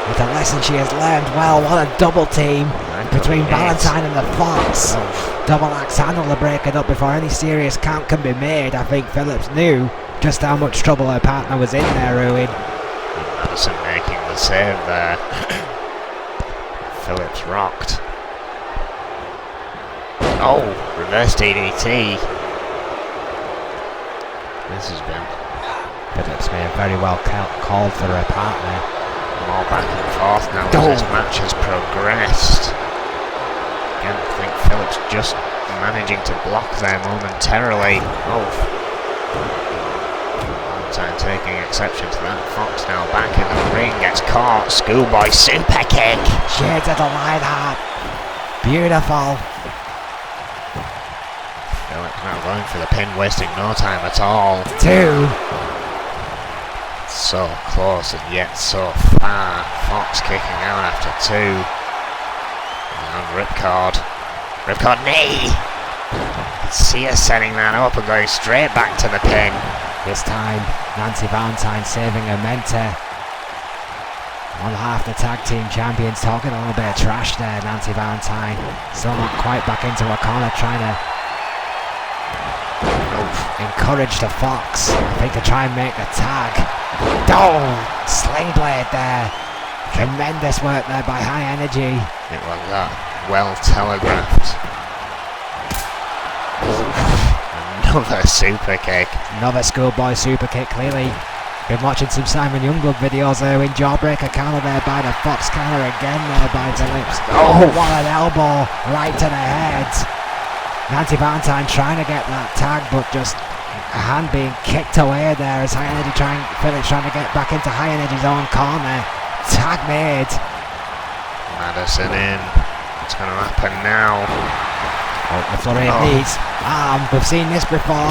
It's a lesson she has learned well. What a double team between Valentine and the Fox. Double axe handle to break it up before any serious count can be made. I think Phillips knew just how much trouble her partner was in there, Ruin. Madison making the save there. Phillips rocked. Reverse DDT. This has been... Phillips may have very well called for her partner. More back and forth now as this match has progressed. Again, I think Phillips just managing to block there momentarily. Valentine taking exception to that. Fox now back in the ring, gets caught. Schoolboy super kick. Shades of the light heart. Beautiful. Phillips now going for the pin, wasting no time at all. 2. So close and yet so far. Fox kicking out after 2. And ripcord. Ripcord knee. See her setting that up and going straight back to the pin. This time, Nancy Valentine saving her mentor. On half the tag team champions talking a little bit of trash there. Nancy Valentine still not quite back into her corner, trying to encourage the Fox. I think to try and make the tag. Oh, sling blade there. Tremendous work there by High Energy. It was well telegraphed. Another super kick. Another schoolboy super kick, clearly. Been watching some Simon Youngblood videos there in Jawbreaker counter there by the Fox counter again there by Phillips. Oh, what an elbow right to the head. Nancy Valentine trying to get that tag, but just a hand being kicked away there as Phillips trying to get back into High Energy's own corner. Tag made. Madison in. What's going to happen now? Oh, the flurry of knees. We've seen this before.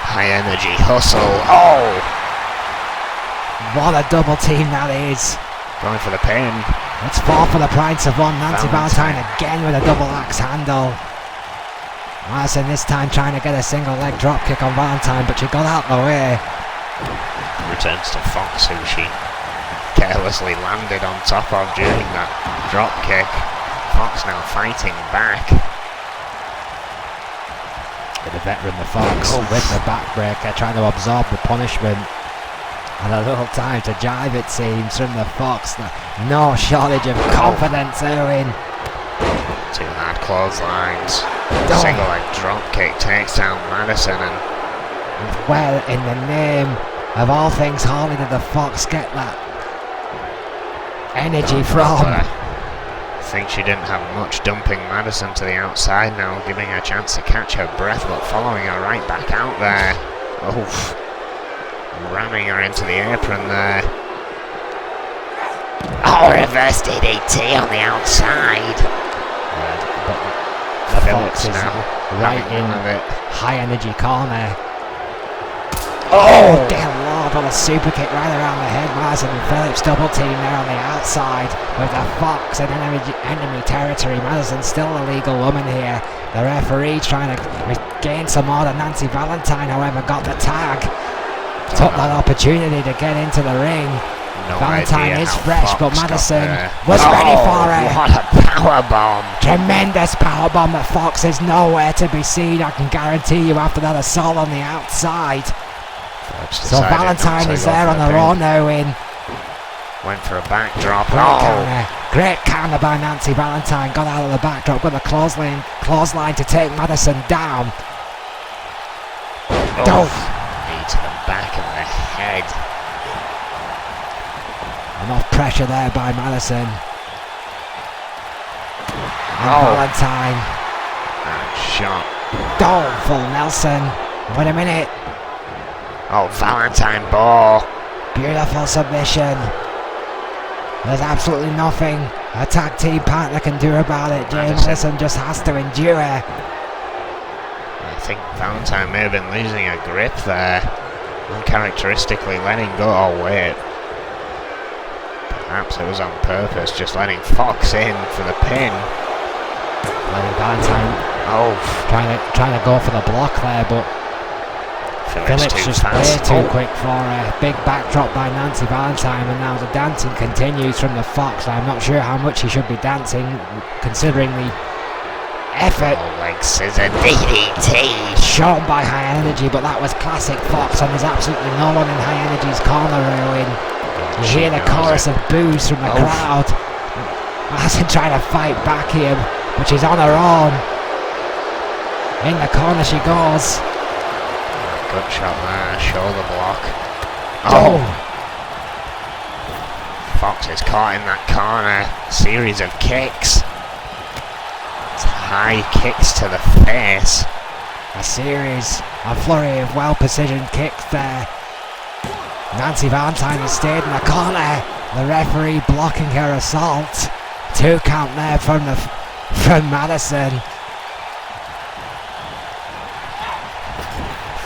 High Energy hustle. Oh! What a double team that is. Going for the pin. It's 4 for the price of 1. Nancy Valentine again with a double axe handle. Madison this time trying to get a single leg drop kick on Valentine, but she got out the way. Returns to Fox, who she carelessly landed on top of during that drop kick. Fox now fighting back. With the veteran, the Fox, with the backbreaker, trying to absorb the punishment. And a little time to jive, it seems, from the Fox. No shortage of confidence, Owen. 2 hard clotheslines. Single leg drop kick takes down Madison, and where in the name of all things holy did the Fox get that energy from? I think she didn't have much, dumping Madison to the outside now, giving her a chance to catch her breath, but following her right back out there. Oh, ramming her into the apron there. Oh, reverse DDT on the outside. The Fox is right in High Energy corner. Oh, dear Lord, what a super kick right around the head. Madison and Phillips double team there on the outside with the Fox in enemy territory. Madison still a legal woman here. The referee trying to regain some order. Nancy Valentine, however, got the tag. Took that opportunity to get into the ring. No Valentine is fresh, Fox but Madison was ready for it. What a powerbomb! Tremendous powerbomb. The Fox is nowhere to be seen, I can guarantee you, after that assault on the outside. So Valentine is there on her own now in. Went for a backdrop. Great counter by Nancy Valentine. Got out of the backdrop with a clothesline to take Madison down. Knee to the back of the head. Enough pressure there by Madison. Valentine. Shot. Full Nelson. Wait a minute. Oh, Valentine ball. Beautiful submission. There's absolutely nothing a tag team partner can do about it. James Madison just has to endure. I think Valentine may have been losing her grip there. Uncharacteristically letting go. Oh, wait. Perhaps it was on purpose, just letting Fox in for the pin. Letting Valentine trying to go for the block there, but Phillips just way too quick for a big backdrop by Nancy Valentine, and now the dancing continues from the Fox. I'm not sure how much he should be dancing, considering the effort. Leg scissor DDT shown by High Energy, but that was classic Fox, and there's absolutely no one in High Energy's corner, Owen. You hear the chorus of boos from the crowd. Madison trying to fight back here, but she's on her own. In the corner she goes. Good shot there, shoulder block. Fox is caught in that corner. Series of kicks. High kicks to the face. A flurry of well-positioned kicks there. Nancy Valentine has stayed in the corner. The referee blocking her assault. 2 count there from Madison.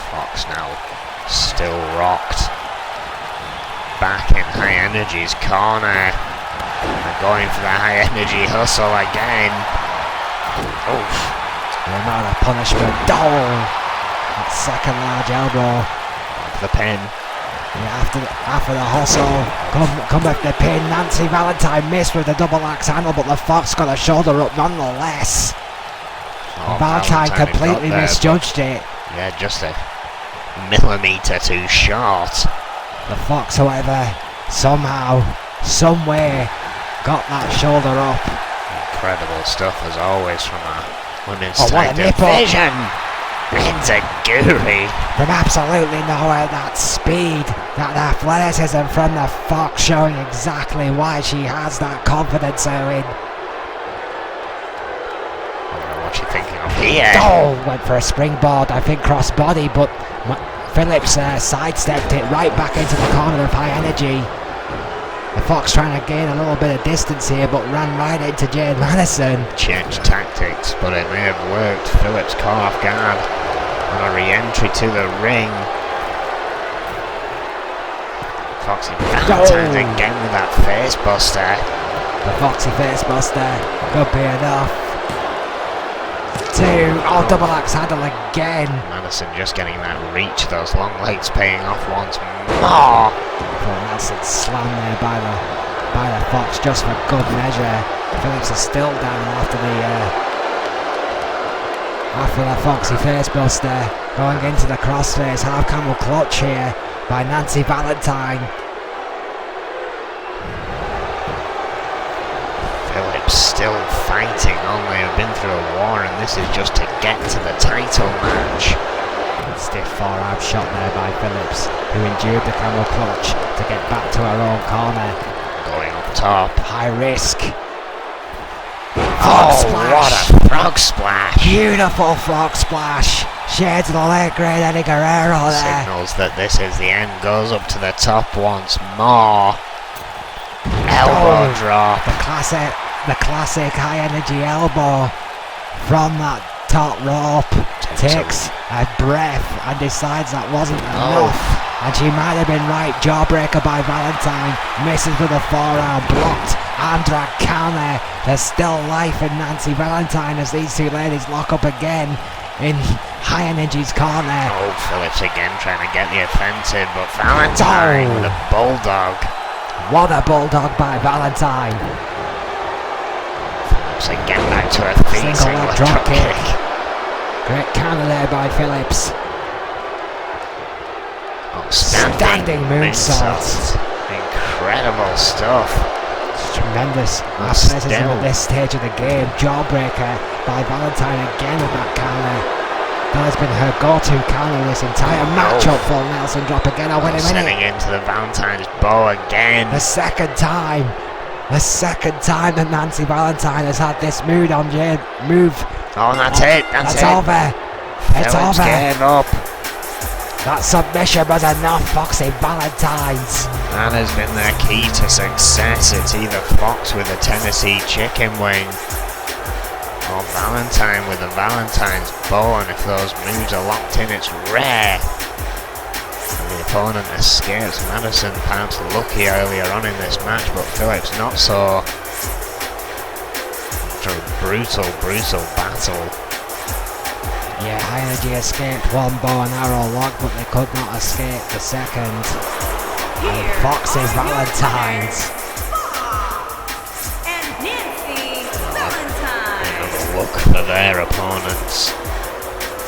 Fox now still rocked. Back in High Energy's corner. They're going for the High Energy hustle again. The amount of punishment. That second large elbow. The pin. Yeah, after the hustle, come with the pin. Nancy Valentine missed with the double axe handle, but the Fox got a shoulder up nonetheless. Oh, Valentine had completely got there, misjudged it. Yeah, just a millimetre too short. The Fox, however, somehow, somewhere, got that shoulder up. Incredible stuff as always from our women's Oh, what tag a nip-up. division. Enziguri. From absolutely nowhere, that speed, that athleticism from the Fox, showing exactly why she has that confidence, Owen. I don't know what you're thinking of here. Oh, went for a springboard, I think cross-body, but Phillips sidestepped it right back into the corner of High Energy. The Fox trying to gain a little bit of distance here, but ran right into Jade Madison. Changed tactics, but it may have worked. Phillips caught off guard on a re-entry to the ring. Foxy Valentine's again with that face buster. The Foxy face buster could be enough. Double axe handle again. Madison just getting that reach, those long legs paying off once more. Nelson slammed there by the Fox just for good measure. Phillips is still down after the Foxy face buster, going into the crossface half camel clutch here by Nancy Valentine. Phillips still fighting, only have been through a war, and this is just to get to the title match. Stiff forearm shot there by Phillips, who endured the camel clutch to get back to her own corner. Going up top. High risk. Oh, splash. what a frog splash! Beautiful frog splash. Shades of the late great Eddie Guerrero there. Signals that this is the end. Goes up to the top once more. Elbow drop. The classic high energy elbow from that top rope. Takes a breath and decides that wasn't enough. And she might have been right. Jawbreaker by Valentine. Misses with a forearm. Blocked. Arm drag counter. There's still life in Nancy Valentine as these two ladies lock up again in High Energy's corner. Oh, Phillips again trying to get the offensive, but Valentine with a bulldog. What a bulldog by Valentine. Phillips again back to her feet. Single leg drop kick. Great counter there by Phillips. Oh, standing moonsault. Incredible stuff. It's tremendous athleticism at this stage of the game. Jawbreaker by Valentine again with that counter. That has been her go-to counter this entire matchup. Full Nelson drop again. Oh, wait a minute. Sending into the Valentine's bow again. The second time that Nancy Valentine has had this move on Jade. Oh, and that's it. That's it. Over. It's Phillips over. gave up. That submission was enough, Foxy Valentine's. That has been their key to success. It's either Fox with a Tennessee chicken wing or Valentine with a Valentine's bow, and if those moves are locked in, it's rare. And the opponent escapes. Madison perhaps lucky earlier on in this match, but Phillips not so. After a brutal battle. Yeah, High Energy escaped one bow and arrow lock, but they could not escape the second. And Foxy Valentine's. And Nancy Valentine. Another look for their opponents.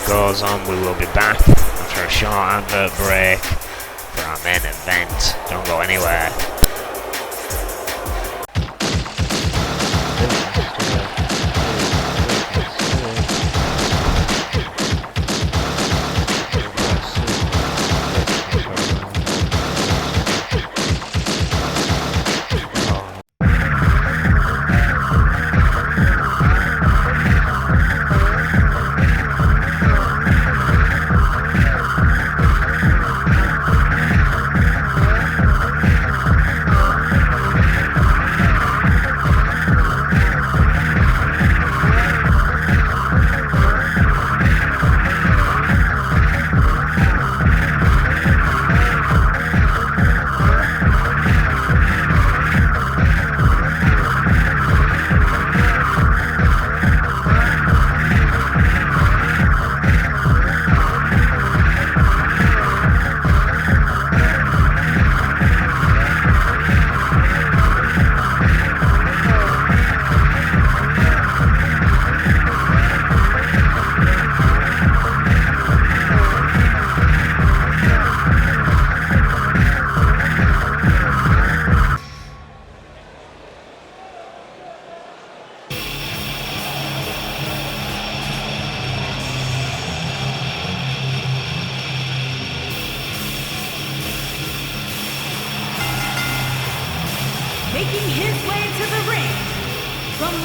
Goes on, we will be back after a short advert break for our main event. Don't go anywhere.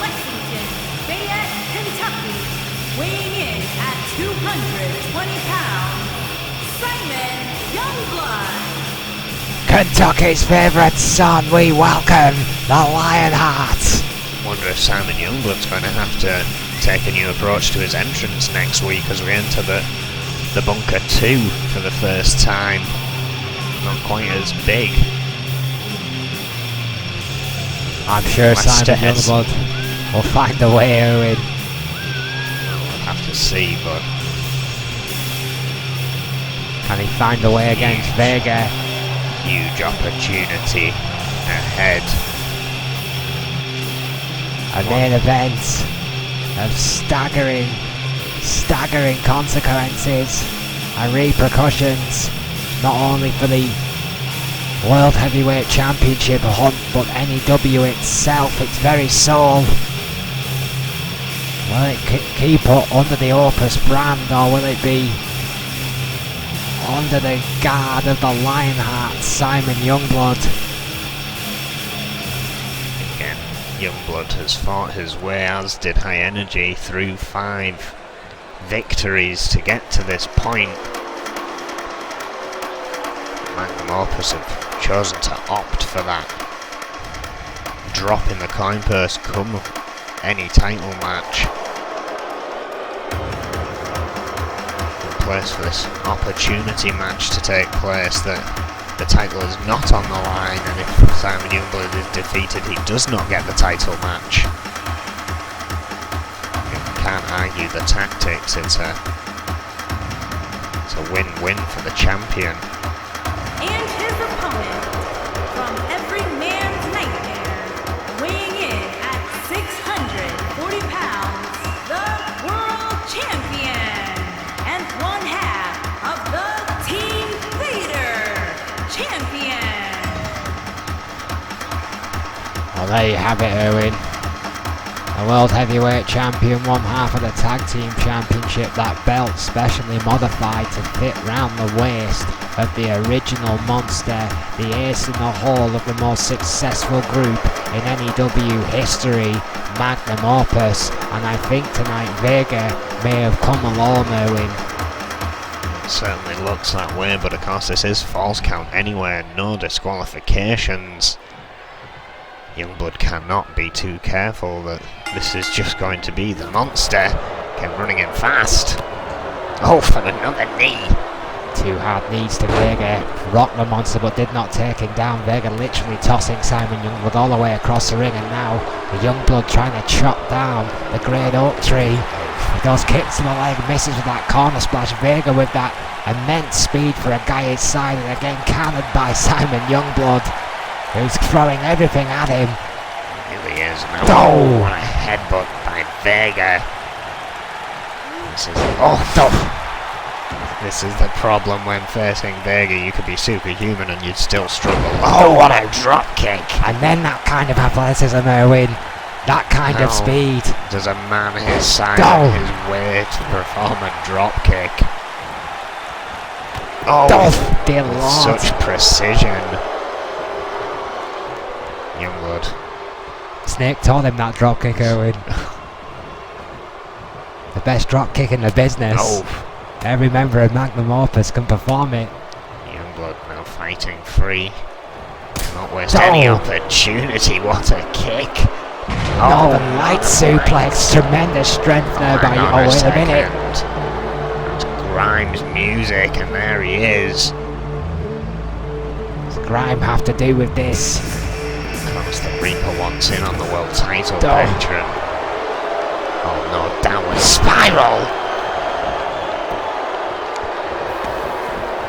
Lexington, Fayette, Kentucky, weighing in at 220 pounds, Simon Youngblood. Kentucky's favourite son, we welcome the Lionheart. Wonder if Simon Youngblood's going to have to take a new approach to his entrance next week as we enter the Bunker 2 for the first time. Not quite as big. I'm sure Simon Youngblood will find a way, Owen. We'll have to see, but Can he find a way against Vega? huge opportunity ahead. A main event of staggering consequences and repercussions, not only for the World Heavyweight Championship hunt, but N.E.W. itself, its very soul. Will it keep up under the Opus brand, or will it be under the guard of the Lionheart, Simon Youngblood? Again, Youngblood has fought his way, as did High Energy, through 5 victories to get to this point. Magnum Opus have chosen to opt for that drop in the coin purse come any title match. In place for this opportunity match to take place, that the title is not on the line, and if Simon Youngblood is defeated, he does not get the title match. You can't argue the tactics. It's a win-win for the champion. And his opponent, from every man's nightmare, weighing in at 640 pounds, the world champion, and one half of the Team Vader champion. Well, there you have it, Owen. The World Heavyweight Champion, one half of the Tag Team Championship, that belt specially modified to fit round the waist of the original monster, the ace in the hall of the most successful group in N.E.W. history, Magnum Opus, and I think tonight Vega may have come along, Owen. It certainly looks that way, but of course this is false count anywhere, no disqualifications. Youngblood cannot be too careful that this is just going to be the monster. Came running in fast. Oh, for another knee. 2 hard knees to Vega, rocked the monster but did not take him down. Vega literally tossing Simon Youngblood all the way across the ring, and now the Youngblood trying to chop down the great oak tree. He does kicks to the leg, misses with that corner splash. Vega with that immense speed for a guy his side, and again countered by Simon Youngblood, who's throwing everything at him. Here he is now. Oh, what a headbutt by Vega. This is the problem when facing Vega. You could be superhuman and you'd still struggle. Oh, what a drop kick. And then that kind of athleticism, Owen. That kind of speed. Does a man his size and his weight perform a drop kick? Oh, dear Lord. Such precision. Youngblood. Snake taught him that drop kick, Owen. The best drop kick in the business. Oh. Every member of Magnum Opus can perform it. Youngblood now fighting free. Not waste any opportunity. What a kick. Northern Light suplex. Tremendous strength there by... Oh, wait a minute. That's Grimes' music, and there he is. What's Grime have to do with this? Of course, the Reaper wants in on the world title picture. Oh no, downward spiral!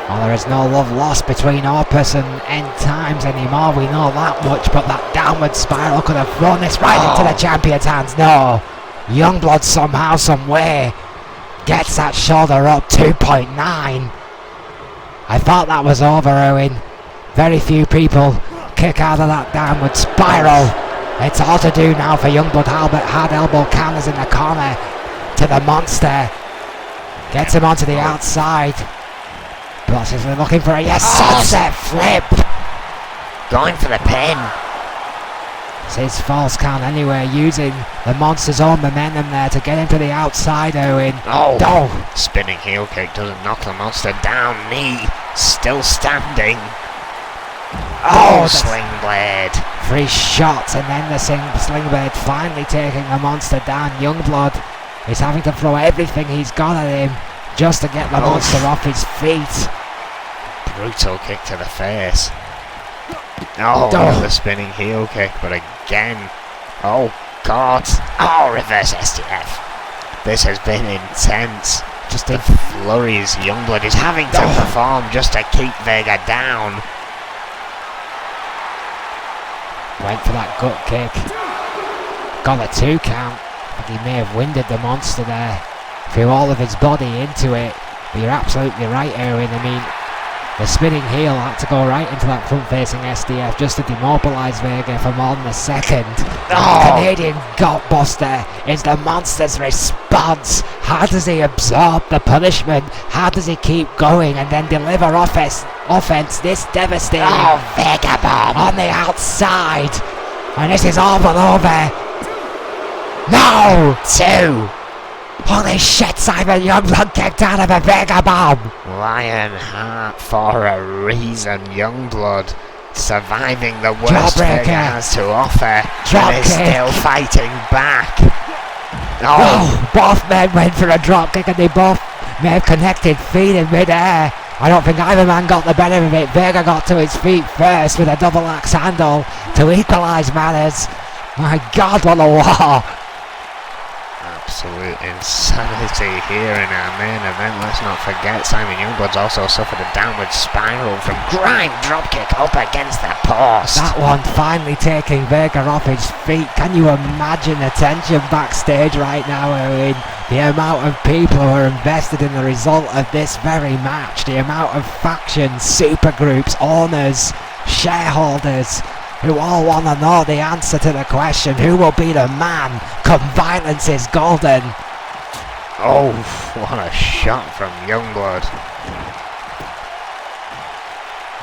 Well, there is no love lost between Opus and End Times anymore, we know that much, but that downward spiral could have thrown this right into the champion's hands. No! Youngblood somehow, some way, gets that shoulder up, 2.9. I thought that was over, Owen. Very few people kick out of that downward spiral. It's all to do now for Youngblood. Hard elbow counters in the corner to the monster. Gets him onto the outside. Plus is looking for a sunset flip. Going for the pin. It's his false count anyway, using the Monster's own momentum there to get him to the outside, Owen. Oh! Spinning heel kick doesn't knock the Monster down. Knee still standing. Oh, sling blade. 3 shots and then the sling blade finally taking the Monster down. Youngblood is having to throw everything he's got at him just to get the Monster off his feet. Brutal kick to the face. The spinning heel kick, but again. Oh God. Oh, reverse STF. This has been intense. Just the flurries Youngblood is having to perform just to keep Vega down. Went for that gut kick. Got a 2 count. I think he may have winded the Monster there. Threw all of his body into it. But you're absolutely right, Erwin. I mean, the spinning heel had to go right into that front-facing SDF just to demobilise Vega for more than a second. Canadian Gutbuster is the Monster's response. How does he absorb the punishment? How does he keep going and then deliver offense this devastating? Vega bomb on the outside. And this is all but over. No! 2. Holy shit, Simon Youngblood kicked out of a Vega bomb. Lionheart for a reason. Youngblood surviving the worst Vega has to offer. And is still fighting back. Both men went for a drop kick and they both may have connected feet in mid-air. I don't think either man got the better of it. Vega got to his feet first with a double axe handle to equalise matters. My God, what a war. Absolute insanity here in our main event. Let's not forget Simon Youngblood's also suffered a downward spiral from Grime dropkick up against the post. That one finally taking Vega off his feet. Can you imagine the tension backstage right now, Owen? The amount of people who are invested in the result of this very match. The amount of factions, supergroups, owners, shareholders who all want to know the answer to the question, who will be the man come violence is golden? Oh, what a shot from Youngblood.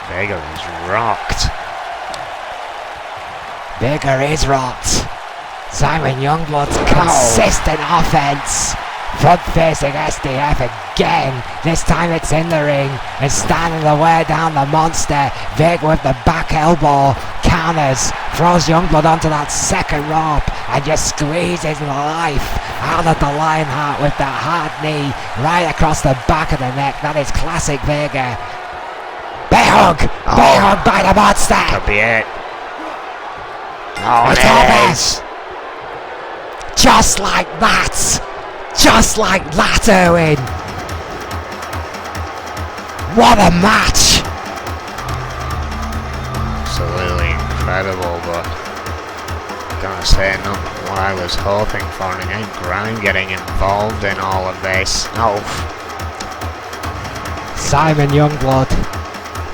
Vega is rocked. Vega is rocked. Simon Youngblood's consistent offense. Front-facing SDF again. This time it's in the ring and standing the way down the Monster. Vega with the back elbow counters, throws Youngblood onto that second rope and just squeezes the life out of the Lionheart with that hard knee right across the back of the neck. That is classic Vega. Bear hug! Bear hug by the Monster! Could be it. Oh, it's over! Just like that! Just like that, Owen! What a match! Absolutely incredible, but gotta say, not what I was hoping for. And again, Grime getting involved in all of this. Simon Youngblood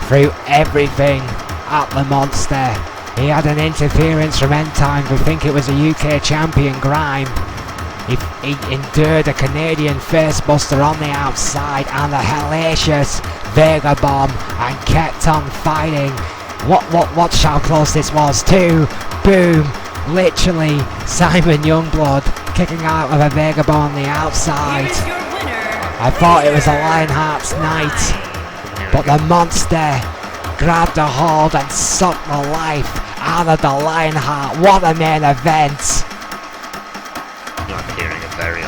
threw everything at the Monster. He had an interference from N.E.W. We think it was a UK champion, Grime. He endured a Canadian facebuster on the outside and a hellacious Vega bomb and kept on fighting. Watch how close this was too. Boom. Literally Simon Youngblood kicking out of a Vega bomb on the outside. I thought it was a Lionheart's night, but the Monster grabbed a hold and sucked the life out of the Lionheart. What a main event. I'm hearing a very